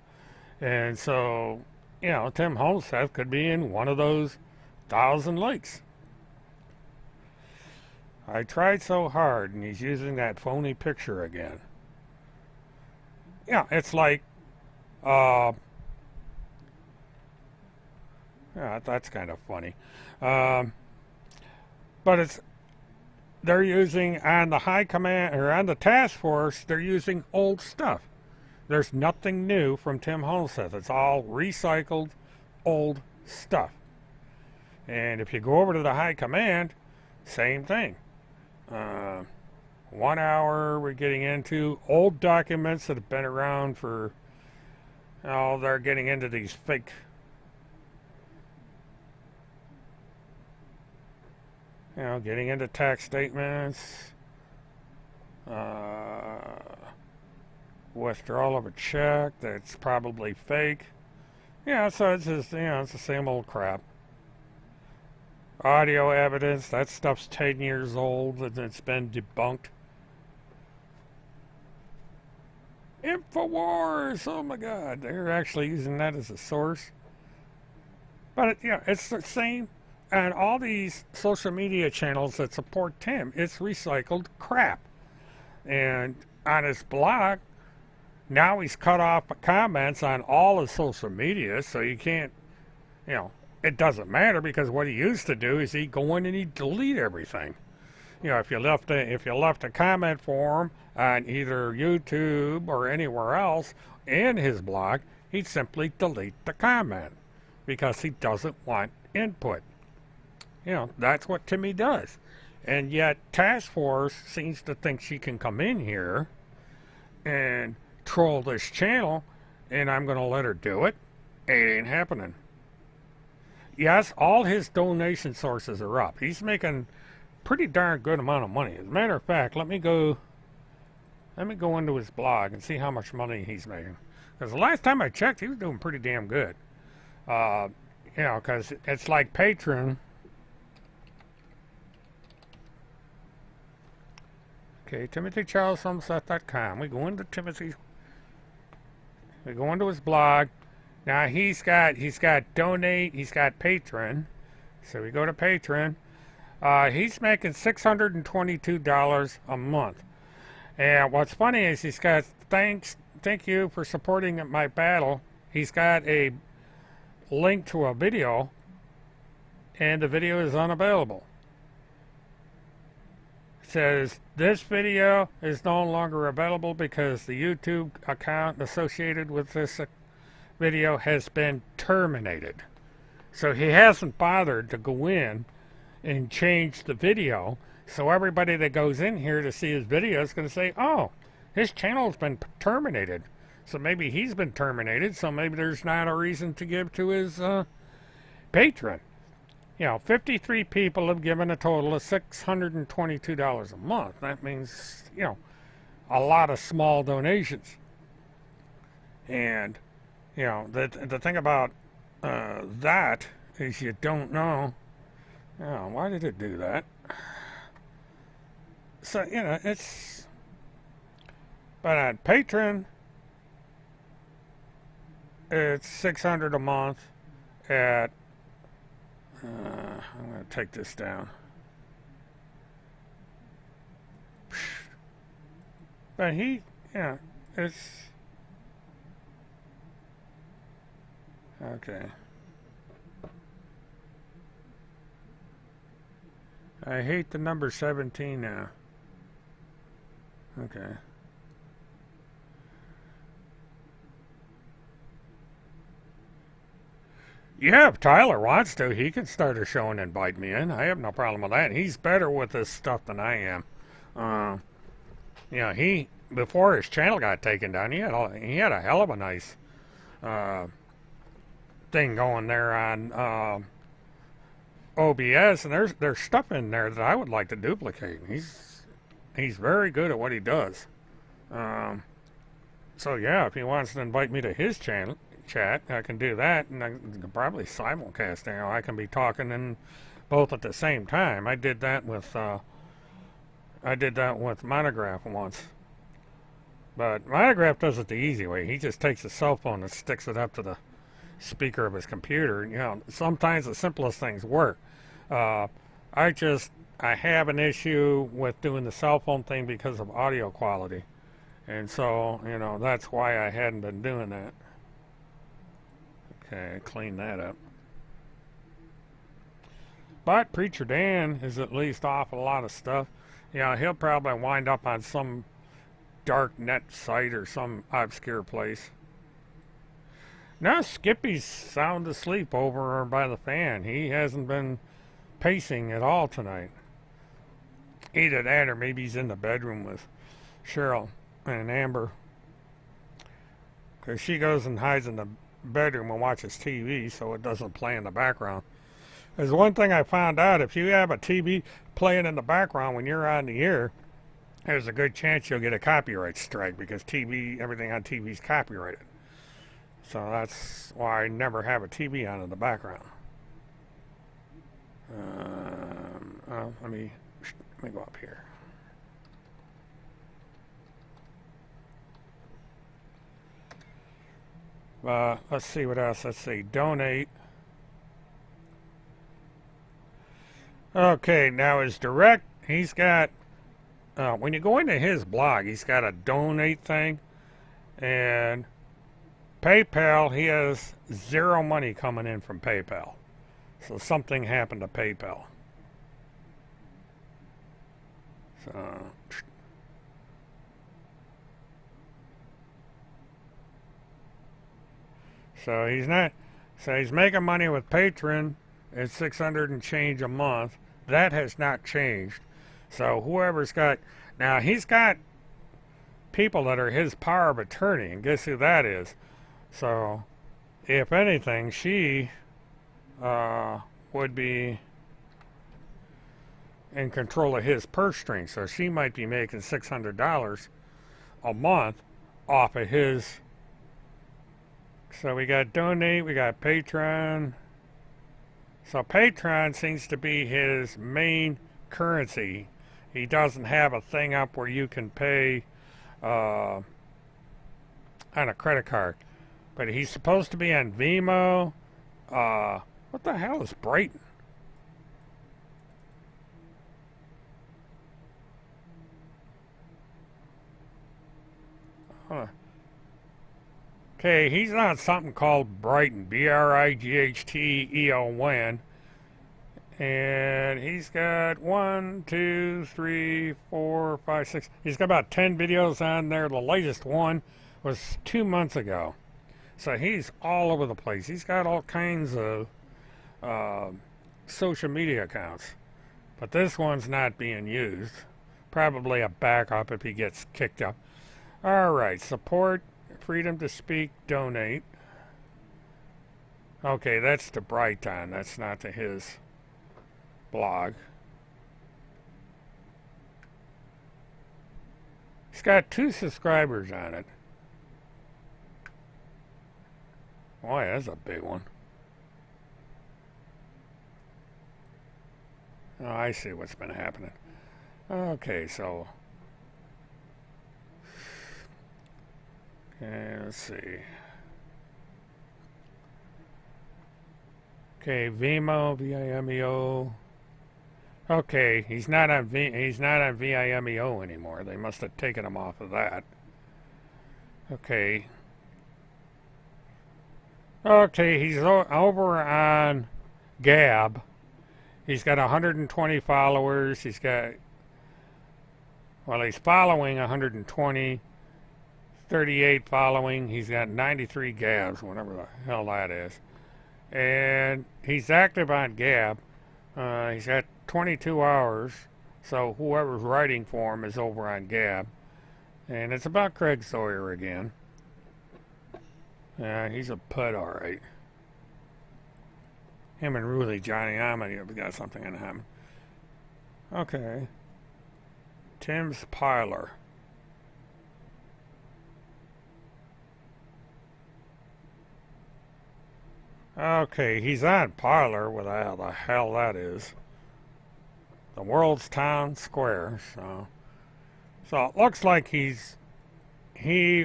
And so, you know, Tim Holmseth could be in one of those 1,000 lakes. I tried so hard, and he's using that phony picture again. Yeah, it's like, yeah, that's kind of funny. But it's, they're using on the high command, or on the task force, they're using old stuff. There's nothing new from Tim Holmseth. It's all recycled old stuff. And if you go over to the high command, same thing. 1 hour, we're getting into old documents that have been around for, oh, they're getting into these fake, you know, getting into tax statements, withdrawal of a check that's probably fake. Yeah, so it's just, you know, it's the same old crap. Audio evidence, that stuff's 10 years old and it's been debunked. InfoWars, oh my God, they're actually using that as a source. But, yeah, it's the same. And all these social media channels that support Tim, it's recycled crap. And on his blog, now he's cut off comments on all his social media, so you can't, you know, it doesn't matter, because what he used to do is he'd go in and he'd delete everything. You know, if you left a comment for him on either YouTube or anywhere else in his blog, he'd simply delete the comment because he doesn't want input. You know, that's what Timmy does. And yet Task Force seems to think she can come in here and troll this channel, and I'm going to let her do it. It ain't happening. Yes, all his donation sources are up. He's making pretty darn good amount of money. As a matter of fact, let me go into his blog and see how much money he's making. Because the last time I checked, he was doing pretty damn good. You know, because it's like Patreon. Okay, TimothyCharlesHolmseth.com. We go into his blog. Now he's got donate, he's got Patreon. So we go to Patreon. He's making $622 a month. And what's funny is he's got thank you for supporting my battle. He's got a link to a video, and the video is unavailable. It says this video is no longer available because the YouTube account associated with this video has been terminated. So he hasn't bothered to go in and change the video, so everybody that goes in here to see his video is going to say, oh, his channel's been terminated. So maybe he's been terminated, so maybe there's not a reason to give to his patron. You know, 53 people have given a total of $622 a month. That means, you know, a lot of small donations. And, you know, the thing about that is you don't know. Oh, why did it do that? So, it's... But on Patreon, it's $600 a month at... I'm going to take this down. But it's... Okay. I hate the number 17 now. Okay. Yeah, if Tyler wants to, he can start a show and invite me in. I have no problem with that. He's better with this stuff than I am. He, before his channel got taken down, he had a hell of a nice thing going there on OBS, and there's stuff in there that I would like to duplicate. He's very good at what he does. So yeah, if he wants to invite me to his channel chat, I can do that, and I can probably simulcast. I can be talking in both at the same time. I did that with Monograph once. But Monograph does it the easy way. He just takes his cell phone and sticks it up to the speaker of his computer. Sometimes the simplest things work. I have an issue with doing the cell phone thing because of audio quality. And so, that's why I hadn't been doing that. Okay, clean that up. But Preacher Dan is at least off a lot of stuff. He'll probably wind up on some dark net site or some obscure place. Now Skippy's sound asleep over by the fan. He hasn't been pacing at all tonight. Either that or maybe he's in the bedroom with Cheryl and Amber. Because she goes and hides in the bedroom and watches TV so it doesn't play in the background. There's one thing I found out: if you have a TV playing in the background when you're on the air, there's a good chance you'll get a copyright strike, because everything on TV is copyrighted. So that's why I never have a TV on in the background. Let me go up here. Let's see what else. Let's see. Donate. Okay, now his direct, he's got, when you go into his blog, he's got a donate thing, and PayPal, he has zero money coming in from PayPal. So something happened to PayPal. So he's making money with Patreon at $600 and change a month. That has not changed. So whoever's got, now he's got people that are his power of attorney, and guess who that is? So if anything, she would be in control of his purse string. So she might be making $600 a month off of his. So we got donate, we got Patreon. So Patreon seems to be his main currency. He doesn't have a thing up where you can pay on a credit card. But he's supposed to be on Vimeo. What the hell is Brighton? Okay, he's on something called Brighton, BRIGHTEON, and he's got 1, 2, 3, 4, 5, 6. He's got about 10 videos on there. The latest one was 2 months ago. So he's all over the place. He's got all kinds of social media accounts, but this one's not being used. Probably a backup if he gets kicked up. All right, support. Freedom to speak, donate. Okay, that's to Brighton. That's not to his blog. He's got 2 subscribers on it. Boy, that's a big one. Oh, I see what's been happening. Okay, so okay, let's see. Okay, Vimeo, Vimeo. Okay, he's not on Vimeo anymore. They must have taken him off of that. Okay. Okay, he's over on Gab. He's got 120 followers. He's following 120, 38 following. He's got 93 Gabs, whatever the hell that is. And he's active on Gab. He's got 22 hours, so whoever's writing for him is over on Gab. And it's about Craig Sawyer again. He's a put, alright. Him and Rudy Johnny Amity have got something in him. Okay. Tim's Parlor. Okay, he's on Parlor, whatever the hell that is. The world's town square, so it looks like he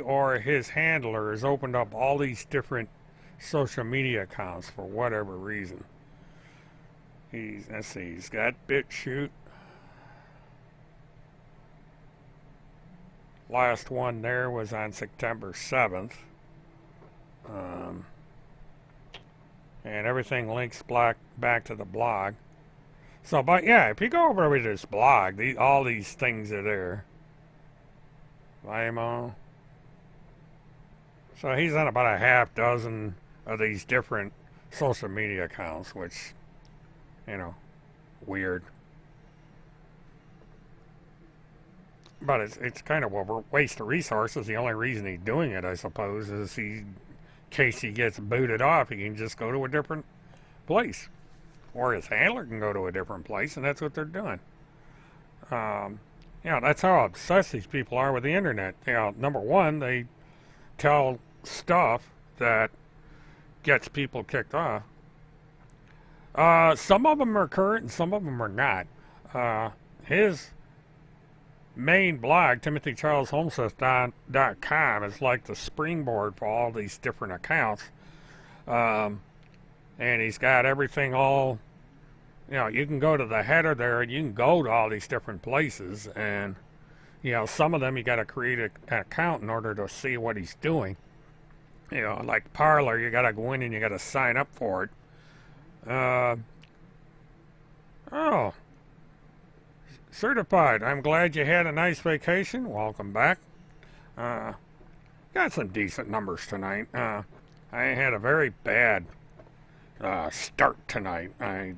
or his handler has opened up all these different social media accounts for whatever reason. Let's see, he's got BitChute. Last one there was on September 7th. And everything links back to the blog. So, but yeah, if you go over to this blog, all these things are there. Vimeo. So he's on about a half dozen of these different social media accounts, which, weird. But it's kind of a waste of resources. The only reason he's doing it, I suppose, is in case he gets booted off, he can just go to a different place. Or his handler can go to a different place, and that's what they're doing. That's how obsessed these people are with the internet. Number one, they tell stuff that gets people kicked off. Some of them are current and some of them are not. His main blog, TimothyCharlesHolmseth.com, is like the springboard for all these different accounts. And he's got everything all, you can go to the header there and you can go to all these different places. And, some of them you got to create an account in order to see what he's doing. Like Parlor, you got to go in and you got to sign up for it. Certified. I'm glad you had a nice vacation. Welcome back. Got some decent numbers tonight. I had a very bad start tonight. I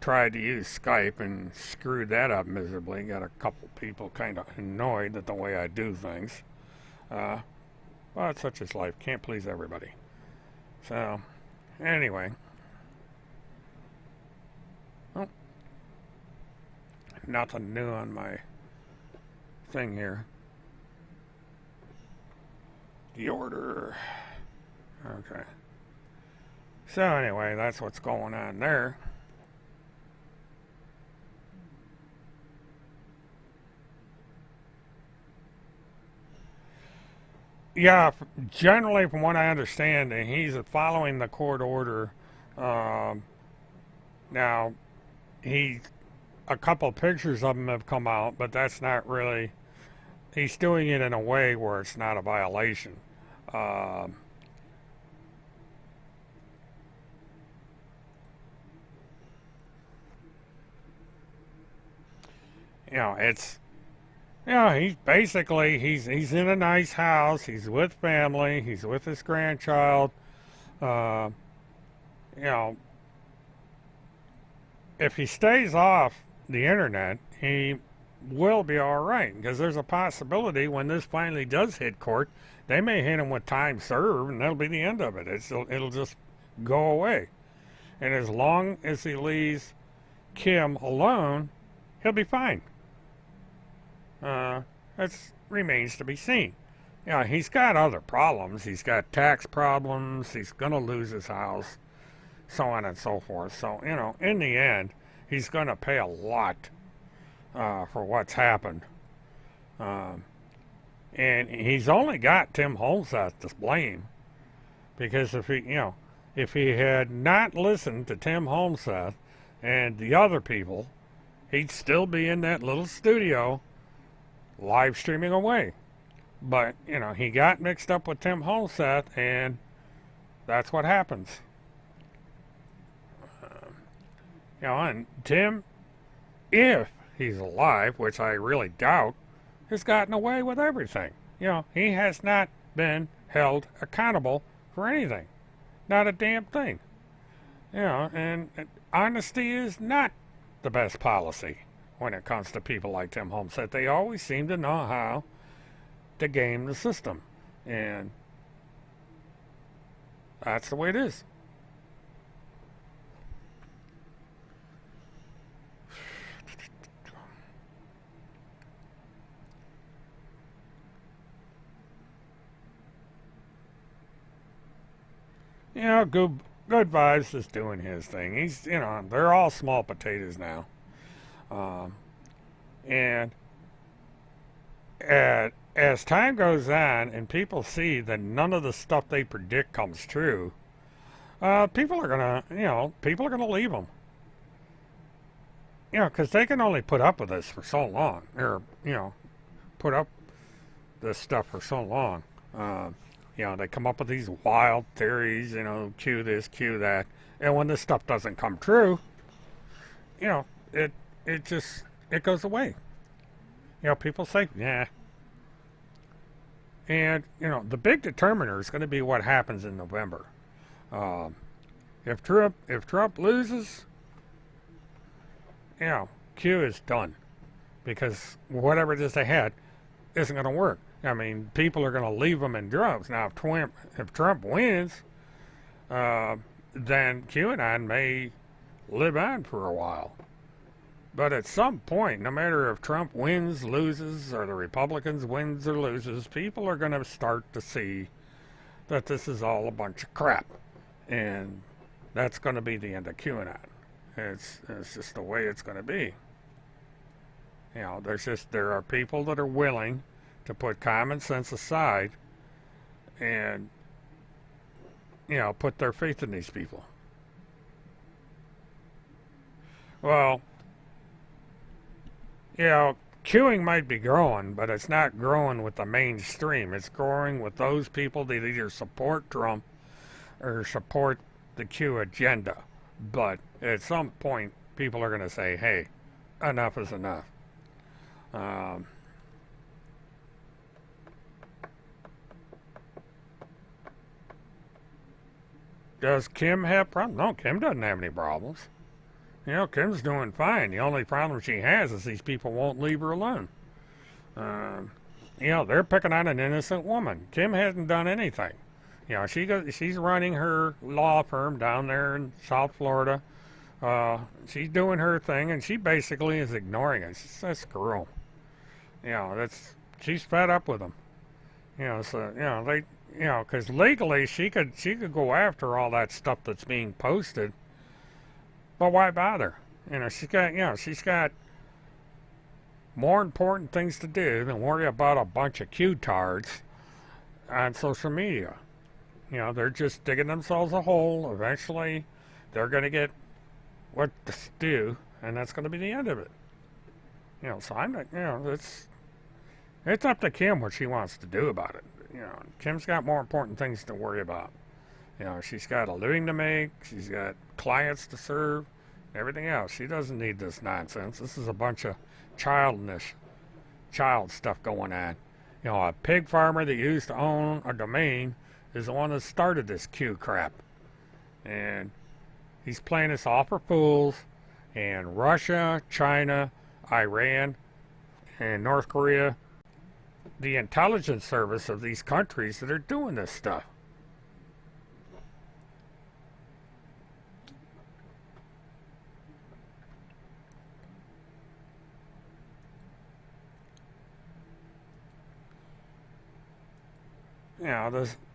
tried to use Skype and screwed that up miserably. Got a couple people kind of annoyed at the way I do things. But such is life. Can't please everybody. So, anyway. Oh. Nothing new on my thing here. The order. Okay. So anyway, that's what's going on there. Yeah, generally from what I understand, he's following the court order. Now, a couple pictures of him have come out, but that's not really, he's doing it in a way where it's not a violation. It's, he's basically, he's in a nice house, he's with family, he's with his grandchild. If he stays off the internet, he will be all right, because there's a possibility when this finally does hit court, they may hit him with time served, and that'll be the end of it. It'll just go away. And as long as he leaves Kim alone, he'll be fine. That remains to be seen. He's got other problems. He's got tax problems. He's going to lose his house, so on and so forth. So, in the end, he's going to pay a lot for what's happened. And he's only got Tim Holmseth to blame, because if he had not listened to Tim Holmseth and the other people, he'd still be in that little studio live streaming away. But, he got mixed up with Tim Holmseth, and that's what happens. And Tim, if he's alive, which I really doubt, has gotten away with everything. He has not been held accountable for anything. Not a damn thing. And honesty is not the best policy when it comes to people like Tim Holmseth. They always seem to know how to game the system. And that's the way it is. Good Vibes is doing his thing. He's, they're all small potatoes now. And as time goes on and people see that none of the stuff they predict comes true, people are gonna leave them. Because they can only put up with this for so long, or put up this stuff for so long. They come up with these wild theories, cue this, cue that, and when this stuff doesn't come true, it goes away. People say, yeah. And, the big determiner is going to be what happens in November. If Trump loses, Q is done. Because whatever it is they had isn't going to work. I mean, people are going to leave them in droves. Now, if Trump wins, then QAnon may live on for a while. But at some point, no matter if Trump wins, loses, or the Republicans wins or loses, people are going to start to see that this is all a bunch of crap. And that's going to be the end of QAnon. It's just the way it's going to be. There are people that are willing to put common sense aside and, put their faith in these people. Well, queuing might be growing, but it's not growing with the mainstream. It's growing with those people that either support Trump or support the Q agenda. But at some point, people are going to say, hey, enough is enough. Does Kim have problems? No, Kim doesn't have any problems. Kim's doing fine. The only problem she has is these people won't leave her alone. They're picking on an innocent woman. Kim hasn't done anything. She's running her law firm down there in South Florida. She's doing her thing, and she basically is ignoring it. She says, screw them. She's fed up with them. Because legally she could go after all that stuff that's being posted, but why bother? She's got more important things to do than worry about a bunch of Q-tards on social media. They're just digging themselves a hole. Eventually, they're going to get what to do, and that's going to be the end of it. So I'm not. It's up to Kim what she wants to do about it. Kim's got more important things to worry about. She's got a living to make. She's got clients to serve. Everything else. She doesn't need this nonsense. This is a bunch of child stuff going on. A pig farmer that used to own a domain is the one that started this Q crap. And he's playing us all for fools. And Russia, China, Iran, and North Korea, the intelligence service of these countries that are doing this stuff.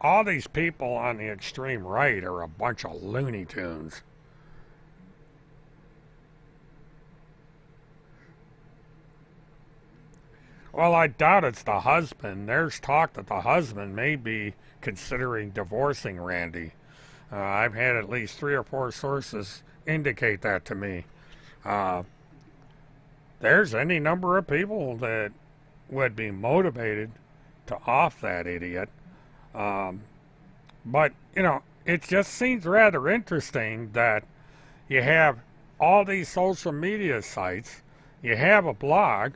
All these people on the extreme right are a bunch of Looney Tunes. Well, I doubt it's the husband. There's talk that the husband may be considering divorcing Randy. I've had at least 3 or 4 sources indicate that to me. Uh, there's any number of people that would be motivated to off that idiot. Um, but, it just seems rather interesting that you have all these social media sites, you have a blog,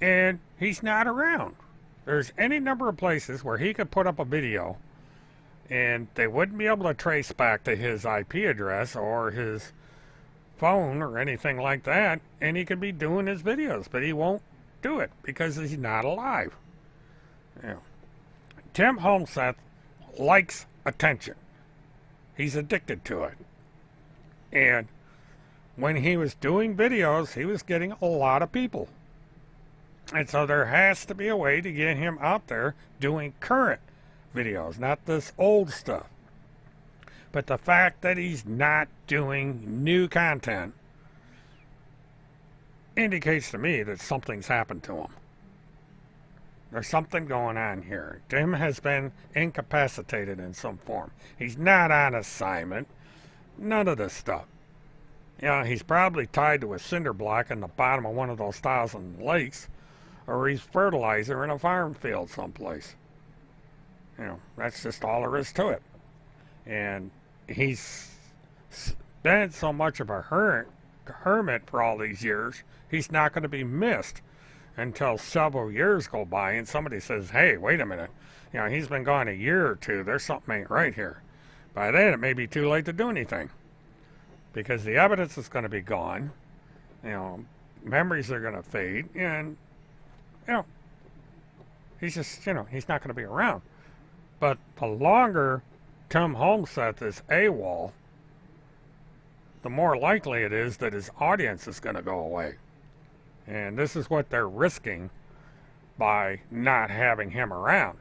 and he's not around. There's any number of places where he could put up a video and they wouldn't be able to trace back to his IP address or his phone or anything like that, and he could be doing his videos, but he won't do it because he's not alive. Tim Holmseth likes attention. He's addicted to it. And when he was doing videos, he was getting a lot of people. And so there has to be a way to get him out there doing current videos, not this old stuff. But the fact that he's not doing new content indicates to me that something's happened to him. There's something going on here. Tim has been incapacitated in some form. He's not on assignment. None of this stuff. He's probably tied to a cinder block in the bottom of one of those 1,000 lakes, or he's fertilizer in a farm field someplace. That's just all there is to it. And he's been so much of a hermit for all these years, he's not going to be missed until several years go by and somebody says, hey, wait a minute, he's been gone a year or two, there's something ain't right here. By then it may be too late to do anything because the evidence is going to be gone, memories are going to fade, and he's just, he's not going to be around. But the longer Tim Holmseth is AWOL, the more likely it is that his audience is going to go away. And this is what they're risking by not having him around.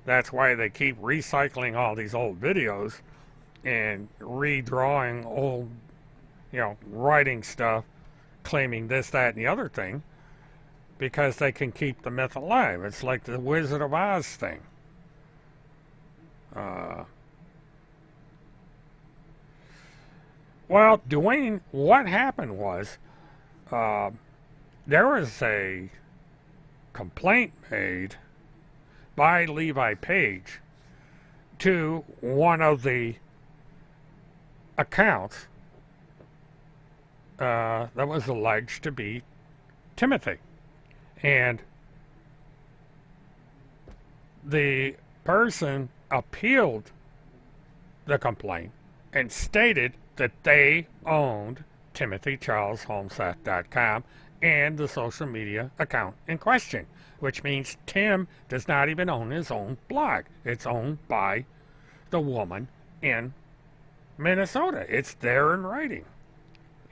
That's why they keep recycling all these old videos and redrawing old, writing stuff, claiming this, that, and the other thing, because they can keep the myth alive. It's like the Wizard of Oz thing. Well, Dwayne, what happened was there was a complaint made by Levi Page to one of the accounts that was alleged to be Timothy. And the person appealed the complaint and stated that they owned TimothyCharlesHolmseth.com and the social media account in question, which means Tim does not even own his own blog. It's owned by the woman in Minnesota. It's there in writing.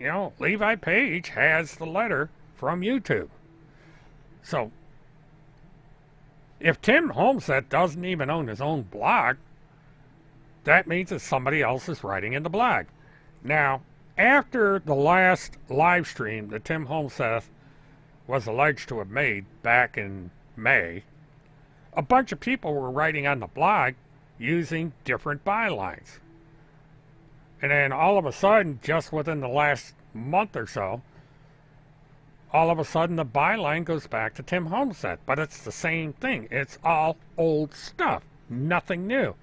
Levi Page has the letter from YouTube. So, if Tim Holmseth doesn't even own his own blog, that means that somebody else is writing in the blog. Now, after the last live stream that Tim Holmseth was alleged to have made back in May, a bunch of people were writing on the blog using different bylines. And then all of a sudden, just within the last month or so, all of a sudden the byline goes back to Tim Holmseth. But it's the same thing. It's all old stuff. Nothing new.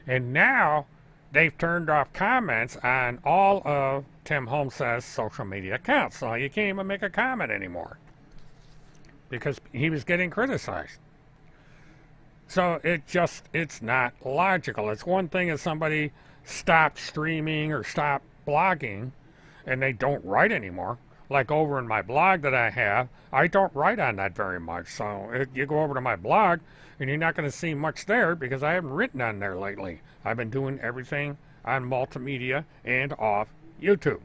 And now they've turned off comments on all of Tim Holmseth's social media accounts. So you can't even make a comment anymore because he was getting criticized. So it's not logical. It's one thing if somebody stopped streaming or stopped blogging and they don't write anymore. Like over in my blog that I have, I don't write on that very much. So you go over to my blog and you're not going to see much there because I haven't written on there lately. I've been doing everything on multimedia and off YouTube.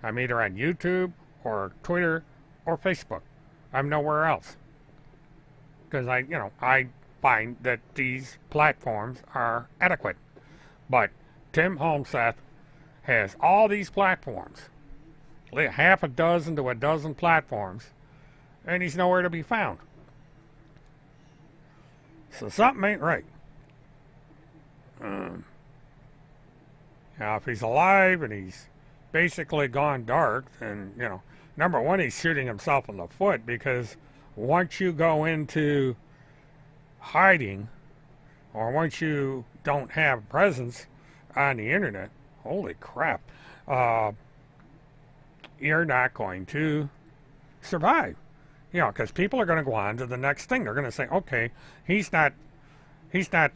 I'm either on YouTube or Twitter or Facebook. I'm nowhere else. Because I find that these platforms are adequate. But Tim Holmseth has all these platforms, half a dozen to a dozen platforms, and he's nowhere to be found. So something ain't right. Now, if he's alive and he's basically gone dark, then, you know, number one, he's shooting himself in the foot, because once you go into hiding, or once you don't have presence on the internet, holy crap, you're not going to survive. You know, because people are going to go on to the next thing. They're going to say, okay, he's not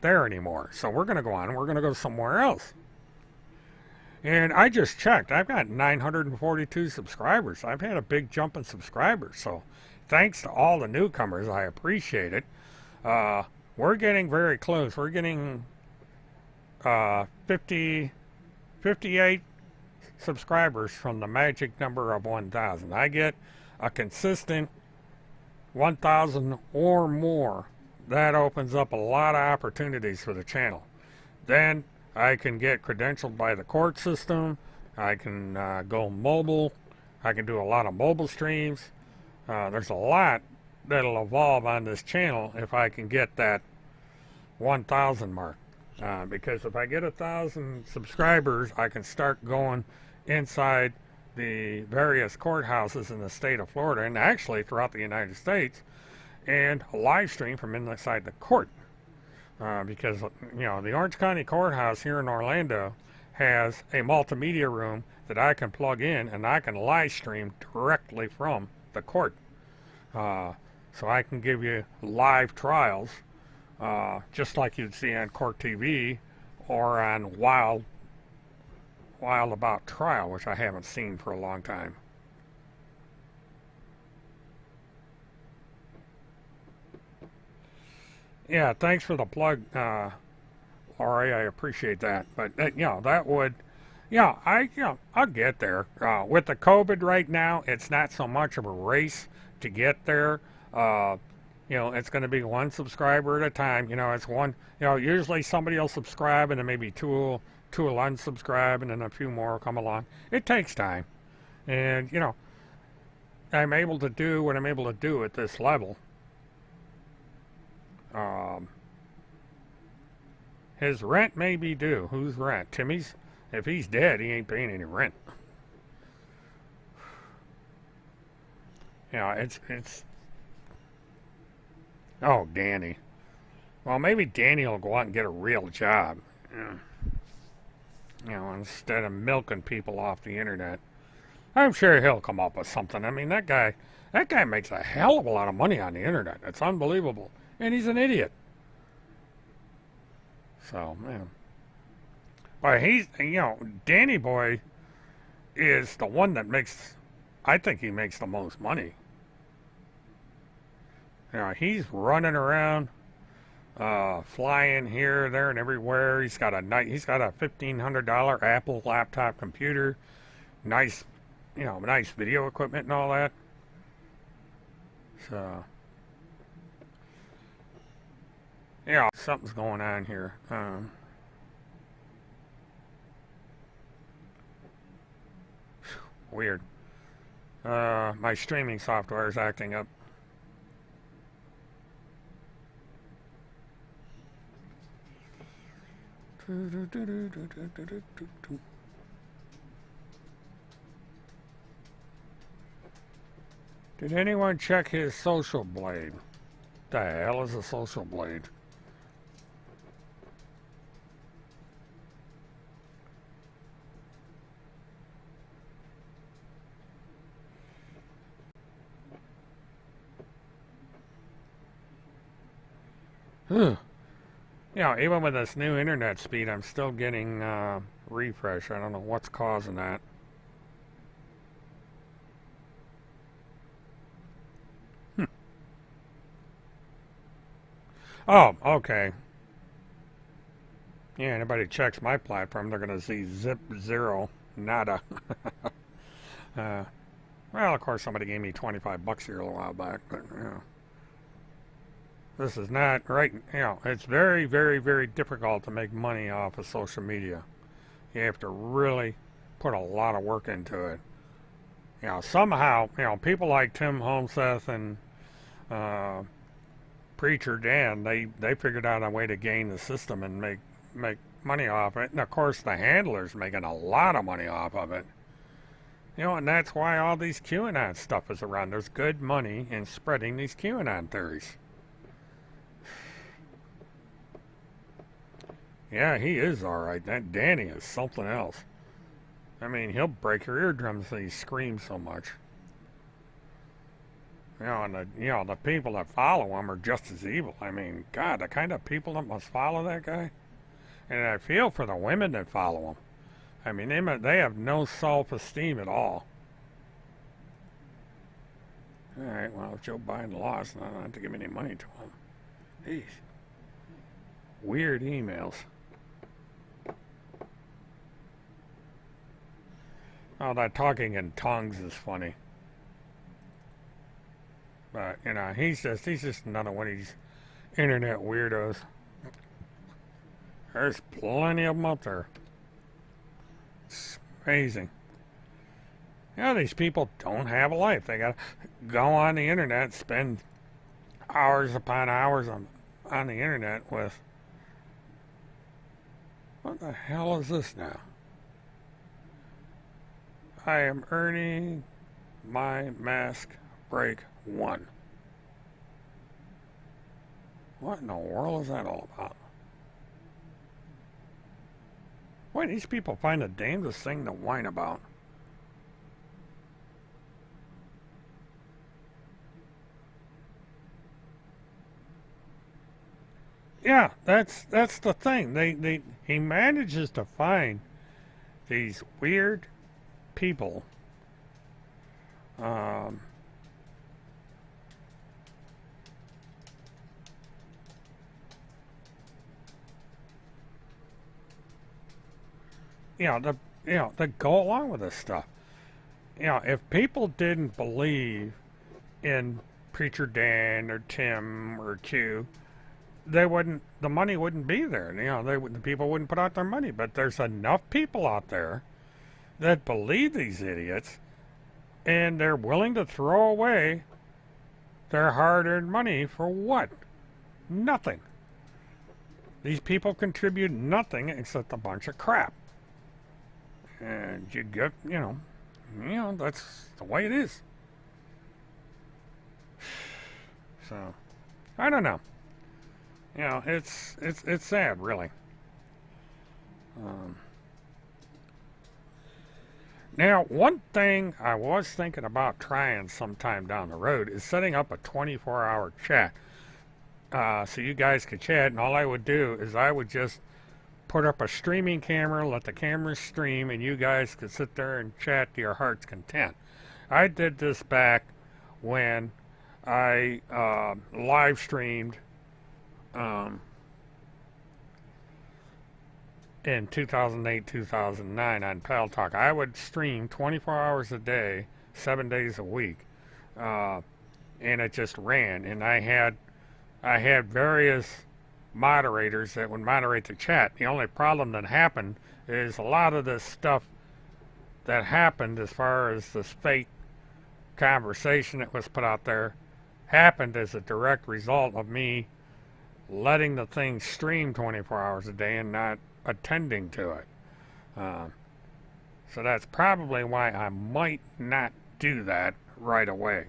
there anymore, so we're going to go on and we're going to go somewhere else. And I just checked. I've got 942 subscribers. I've had a big jump in subscribers. So thanks to all the newcomers. I appreciate it. We're getting very close. We're getting 58 subscribers from the magic number of 1,000. I get a consistent 1,000 or more. That opens up a lot of opportunities for the channel. Then I can get credentialed by the court system. I can go mobile. I can do a lot of mobile streams. There's a lot that'll evolve on this channel if I can get that 1,000 mark. Because if I get 1,000 subscribers, I can start going inside the various courthouses in the state of Florida, and actually throughout the United States, and live stream from inside the court. Because, you know, the Orange County Courthouse here in Orlando has a multimedia room that I can plug in, and I can live stream directly from the court. So I can give you live trials, just like you'd see on Court TV or on Wild About Trial, which I haven't seen for a long time. Yeah, thanks for the plug, Laurie. I appreciate that. But you know, that would, yeah, I'll get there. With the COVID right now, it's not so much of a race to get there. You know, it's going to be one subscriber at a time. You know, it's one. You know, usually somebody will subscribe, and then maybe two will unsubscribe, and then a few more will come along. It takes time, and you know, I'm able to do what I'm able to do at this level. His rent may be due. Whose rent? Timmy's? If he's dead, he ain't paying any rent. You know, it's oh, Danny. Well, maybe Danny will go out and get a real job. Yeah. You know, instead of milking people off the internet. I'm sure he'll come up with something. I mean, that guy makes a hell of a lot of money on the internet. It's unbelievable. And he's an idiot. So, man. But he's, you know, Danny Boy is the one that makes, I think he makes the most money. You know, he's running around, flying here, there, and everywhere. He's got a $1,500 Apple laptop computer, nice, you know, nice video equipment and all that. So, yeah, something's going on here. Weird. My streaming software is acting up. Did anyone check his social blade? The hell is a social blade? You know, even with this new internet speed, I'm still getting refresh. I don't know what's causing that. Oh, okay. Yeah, anybody checks my platform, they're going to see zip, zero, nada. Well, of course, somebody gave me 25 bucks here a while back, but, you know. This is not right. You know, it's very, very, very difficult to make money off of social media. You have to really put a lot of work into it. You know, somehow, you know, people like Tim Holmseth and Preacher Dan, they figured out a way to gain the system and make money off it. And of course, the handler's making a lot of money off of it. You know, and that's why all these QAnon stuff is around. There's good money in spreading these QAnon theories. Yeah, he is alright. That Danny is something else. I mean, he'll break your eardrums if he screams so much. And the people that follow him are just as evil. I mean, God, the kind of people that must follow that guy. And I feel for the women that follow him. I mean, they have no self-esteem at all. All right, well, if Joe Biden lost, I don't have to give any money to him. Jeez. Weird emails. Oh, that talking in tongues is funny. But, he's just another one of these internet weirdos. There's plenty of them out there. It's amazing. These people don't have a life. They gotta go on the internet, spend hours upon hours on the internet with... What the hell is this now? I am earning my mask break 1. What in the world is that all about? Why these people find the damnedest thing to whine about? Yeah, that's the thing. He manages to find these weird people. That go along with this stuff. If people didn't believe in Preacher Dan or Tim or Q, the money wouldn't be there. The people wouldn't put out their money. But there's enough people out there that believe these idiots, and they're willing to throw away their hard-earned money for what? Nothing. These people contribute nothing except a bunch of crap. And you get, that's the way it is. So, I don't know. It's sad, really. Now, one thing I was thinking about trying sometime down the road is setting up a 24-hour chat. So you guys could chat, and all I would do is I would just put up a streaming camera, let the camera stream, and you guys could sit there and chat to your heart's content. I did this back when I live streamed in 2008, 2009 on Pal Talk. I would stream 24 hours a day, 7 days a week, and it just ran. And I had various moderators that would moderate the chat. The only problem that happened is a lot of this stuff that happened as far as this fake conversation that was put out there happened as a direct result of me letting the thing stream 24 hours a day and not attending to it. So that's probably why I might not do that right away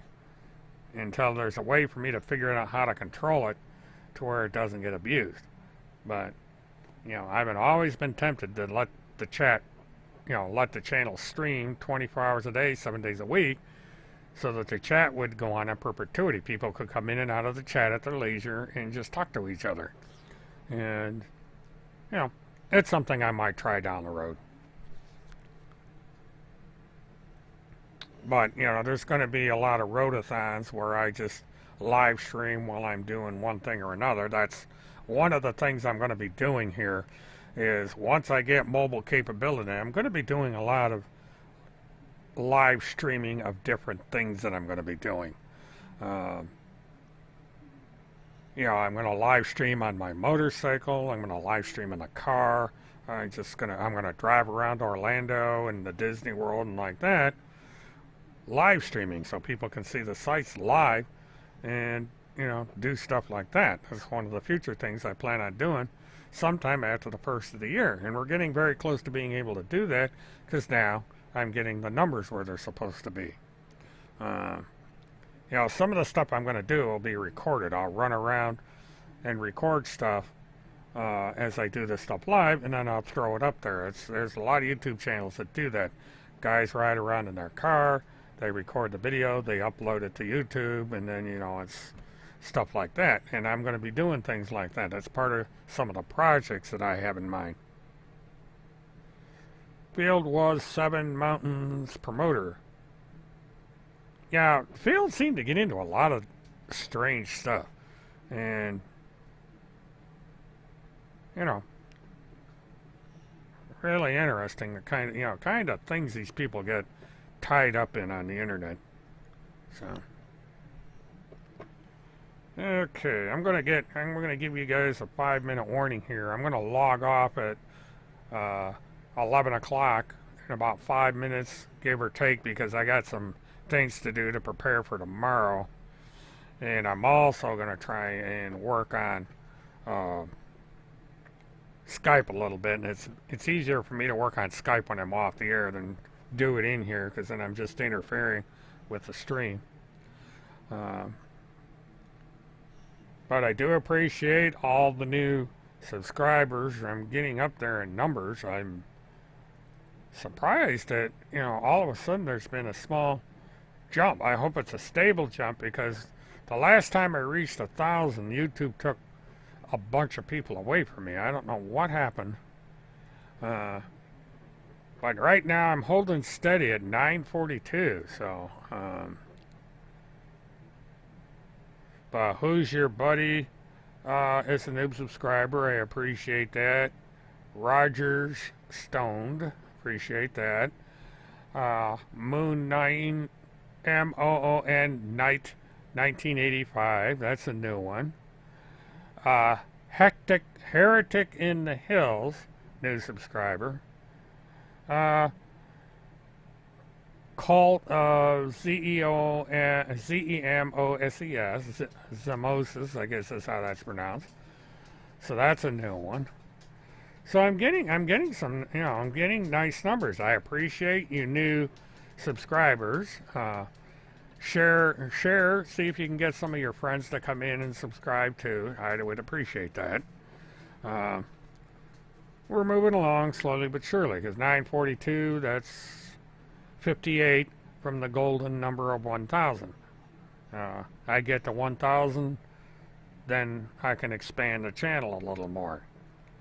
until there's a way for me to figure out how to control it to where it doesn't get abused. But I've always been tempted to let the chat, let the channel stream 24 hours a day, 7 days a week, so that the chat would go on in perpetuity. People could come in and out of the chat at their leisure and just talk to each other. And it's something I might try down the road. But there's going to be a lot of rotathons where I just live stream while I'm doing one thing or another. That's one of the things I'm going to be doing here. Is once I get mobile capability, I'm going to be doing a lot of live streaming of different things that I'm going to be doing. I'm going to live stream on my motorcycle. I'm going to live stream in a car. I'm going to drive around Orlando and the Disney World and like that, live streaming so people can see the sites live. And you know, do stuff like that. That's one of the future things I plan on doing sometime after the first of the year. And we're getting very close to being able to do that because now I'm getting the numbers where they're supposed to be. You know, some of the stuff I'm going to do will be recorded. I'll run around and record stuff as I do this stuff live, and then I'll throw it up there. There's a lot of YouTube channels that do that. Guys ride around in their car, they record the video, they upload it to YouTube, and then, you know, it's stuff like that. And I'm going to be doing things like that. That's part of some of the projects that I have in mind. Field was 7 Mountains promoter. Yeah, Field seemed to get into a lot of strange stuff. And, you know, really interesting, the kind of things these people get tied up in on the internet. So, okay, I'm gonna give you guys a 5-minute warning here. I'm gonna log off at 11 o'clock in about 5 minutes, give or take, because I got some things to do to prepare for tomorrow. And I'm also gonna try and work on Skype a little bit, and it's easier for me to work on Skype when I'm off the air than do it in here, because then I'm just interfering with the stream. But I do appreciate all the new subscribers. I'm getting up there in numbers. I'm surprised that, you know, all of a sudden there's been a small jump. I hope it's a stable jump, because the last time I reached 1,000, YouTube took a bunch of people away from me. I don't know what happened. But right now I'm holding steady at 942. So, but who's your buddy? It's a noob subscriber. I appreciate that. Rogers Stoned. Appreciate that. Moon 9, MOON Night 1985. That's a new one. Heretic in the Hills, new subscriber. Cult of ZEMOSES, Zemosis, I guess that's how that's pronounced. So that's a new one. So I'm getting some, you know, I'm getting nice numbers. I appreciate you new subscribers. Share, see if you can get some of your friends to come in and subscribe too. I would appreciate that. We're moving along slowly but surely, because 942, that's 58 from the golden number of 1,000. I get to 1,000, then I can expand the channel a little more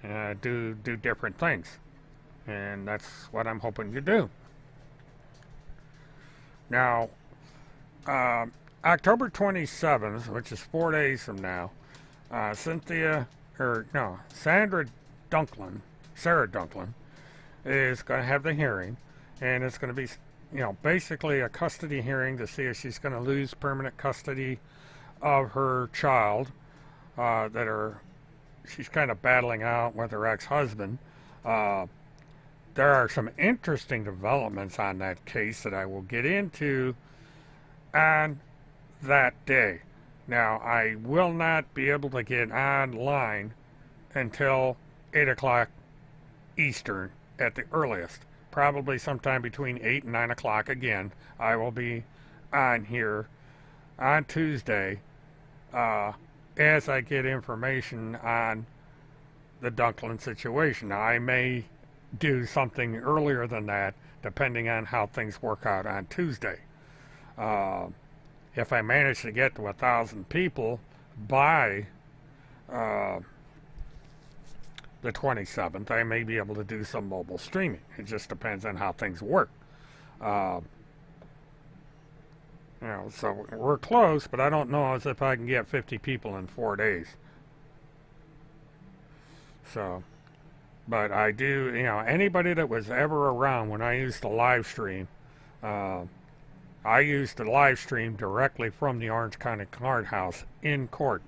and do different things. And that's what I'm hoping to do. Now, October 27th, which is 4 days from now, Sarah Dunklin is going to have the hearing, and it's going to be, you know, basically a custody hearing to see if she's going to lose permanent custody of her child she's kind of battling out with her ex-husband. There are some interesting developments on that case that I will get into on that day. Now, I will not be able to get online until 8 o'clock Eastern at the earliest. Probably sometime between 8 and 9 o'clock again. I will be on here on Tuesday as I get information on the Dunklin situation. Now, I may do something earlier than that, depending on how things work out on Tuesday. If I manage to get to 1,000 people by the 27th, I may be able to do some mobile streaming. It just depends on how things work. You know, so we're close, but I don't know as if I can get 50 people in 4 days. So, but I do, you know, anybody that was ever around when I used to live stream, I used to live stream directly from the Orange County Courthouse in court,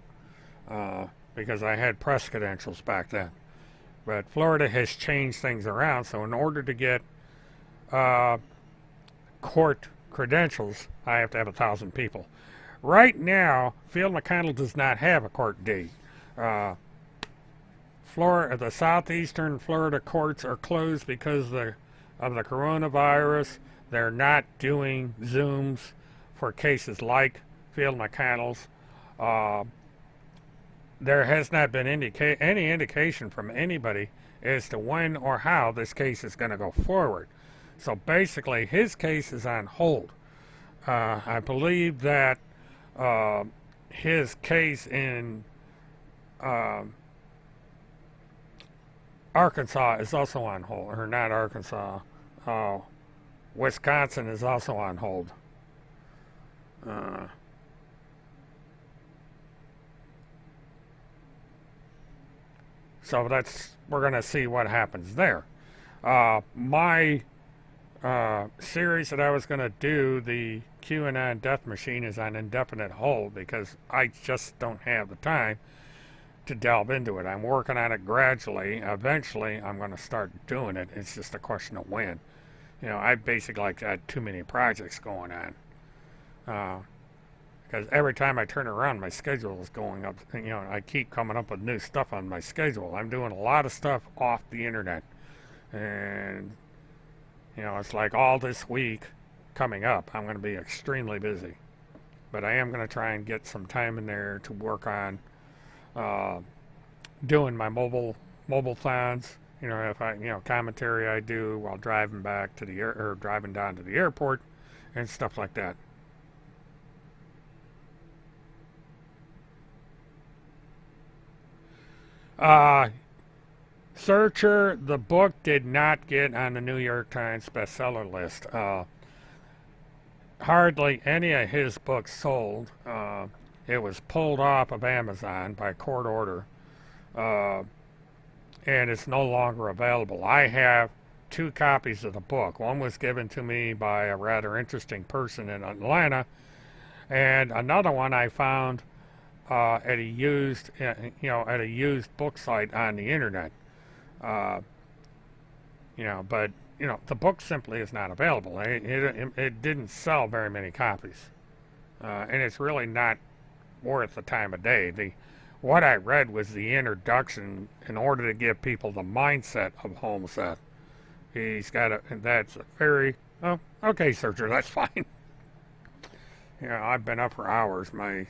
because I had press credentials back then. But Florida has changed things around, so in order to get court credentials, I have to have 1,000 people. right now, Field McConnell does not have a court date. Florida, the southeastern Florida courts are closed because of the coronavirus. They're not doing Zooms for cases like Field McConnell's. There has not been any indication from anybody as to when or how this case is going to go forward. So basically, his case is on hold. I believe that his case in Arkansas is also on hold, or not Arkansas. Wisconsin is also on hold. So we're going to see what happens there. My series that I was going to do, the QAnon Death Machine, is on indefinite hold because I just don't have the time to delve into it. I'm working on it gradually. Eventually, I'm going to start doing it. It's just a question of when. I basically got too many projects going on. Because every time I turn around, my schedule is going up. I keep coming up with new stuff on my schedule. I'm doing a lot of stuff off the internet. And, it's like all this week coming up, I'm going to be extremely busy. But I am going to try and get some time in there to work on doing my mobile plans. If commentary I do while driving back to the or driving down to the airport and stuff like that. Searcher, the book did not get on the New York Times bestseller list. Hardly any of his books sold. It was pulled off of Amazon by court order. And it's no longer available. I have 2 copies of the book. One was given to me by a rather interesting person in Atlanta, and another one I found at a used book site on the internet. But the book simply is not available. It didn't sell very many copies, and it's really not worth the time of day. What I read was the introduction in order to give people the mindset of Holmseth. That's a very, okay, Searcher, that's fine. I've been up for hours. My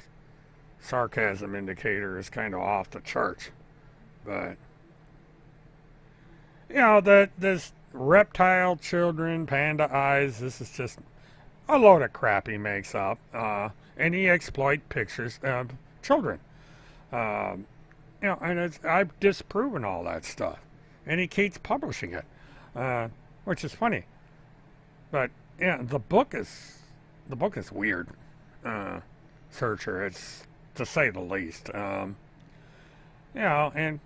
sarcasm indicator is kind of off the charts. But, this reptile children, panda eyes, this is just a load of crap he makes up. And he exploits pictures of children. And I've disproven all that stuff, and he keeps publishing it, which is funny. But the book is weird. Searcher, it's to say the least. And Phil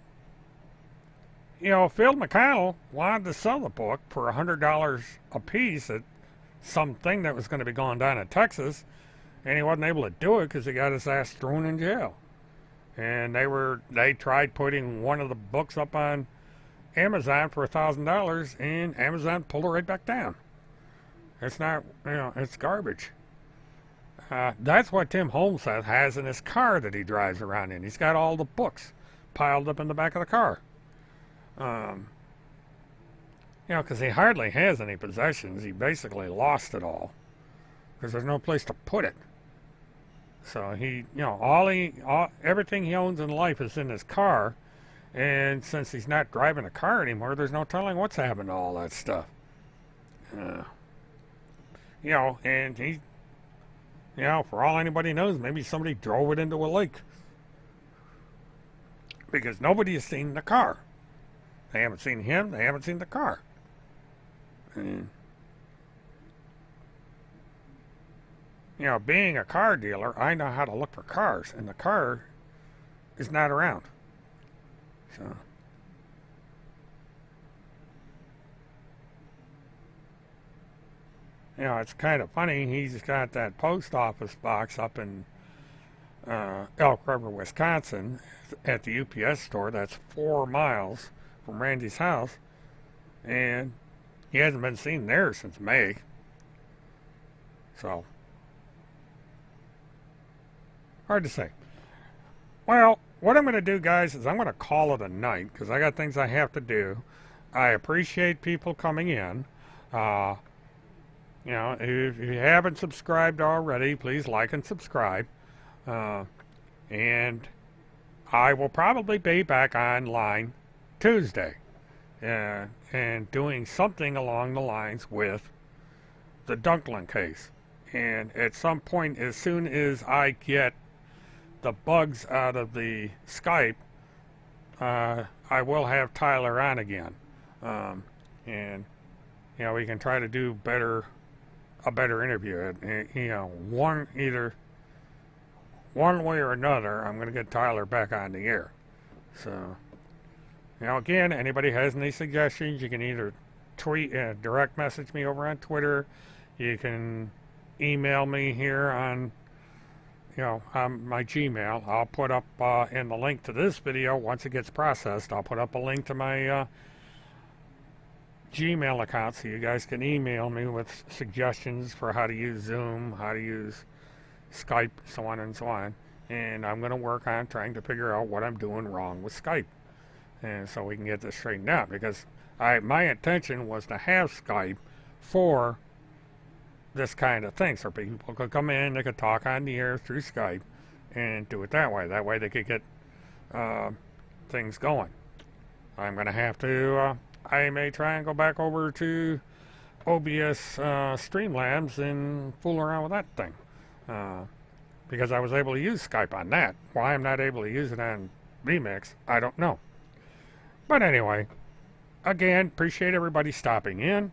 McConnell wanted to sell the book for $100 a piece at something that was going to be going down in Texas, and he wasn't able to do it because he got his ass thrown in jail. And they tried putting one of the books up on Amazon for $1,000, and Amazon pulled it right back down. It's not, it's garbage. That's what Tim Holmseth has in his car that he drives around in. He's got all the books piled up in the back of the car. Because he hardly has any possessions. He basically lost it all because there's no place to put it. So everything he owns in life is in his car, and since he's not driving a car anymore, there's no telling what's happened to all that stuff. And he, for all anybody knows, maybe somebody drove it into a lake because nobody has seen the car. They haven't seen him. They haven't seen the car. Being a car dealer, I know how to look for cars, and the car is not around. So, it's kind of funny. He's got that post office box up in Elk River, Wisconsin, at the UPS store. That's 4 miles from Randy's house, and he hasn't been seen there since May. So, Hard to say. Well, what I'm going to do, guys, is I'm going to call it a night because I got things I have to do. I appreciate people coming in. You know, if you haven't subscribed already, please like and subscribe. And I will probably be back online Tuesday and doing something along the lines with the Dunklin case. And at some point, as soon as I get the bugs out of the Skype, I will have Tyler on again. And, you know, we can try to do a better interview. You know, either one way or another, I'm going to get Tyler back on the air. So, you know, again, anybody has any suggestions, you can either direct message me over on Twitter. You can email me here on, you know, my Gmail. I'll put up in the link to this video, once it gets processed, I'll put up a link to my Gmail account so you guys can email me with suggestions for how to use Zoom, how to use Skype, so on and so on. And I'm going to work on trying to figure out what I'm doing wrong with Skype, and so we can get this straightened out, because my intention was to have Skype for this kind of thing, so people could come in, they could talk on the air through Skype and do it that way. That way they could get things going. I'm going to have to I may try and go back over to OBS Streamlabs and fool around with that thing, because I was able to use Skype on that. Why I'm not able to use it on vMix, I don't know. But anyway, again, appreciate everybody stopping in,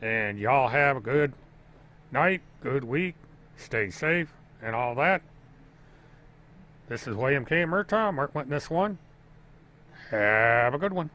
and y'all have a good night, good week, stay safe, and all that. This is William K. Murtaugh, Mark Witness 1. Have a good one.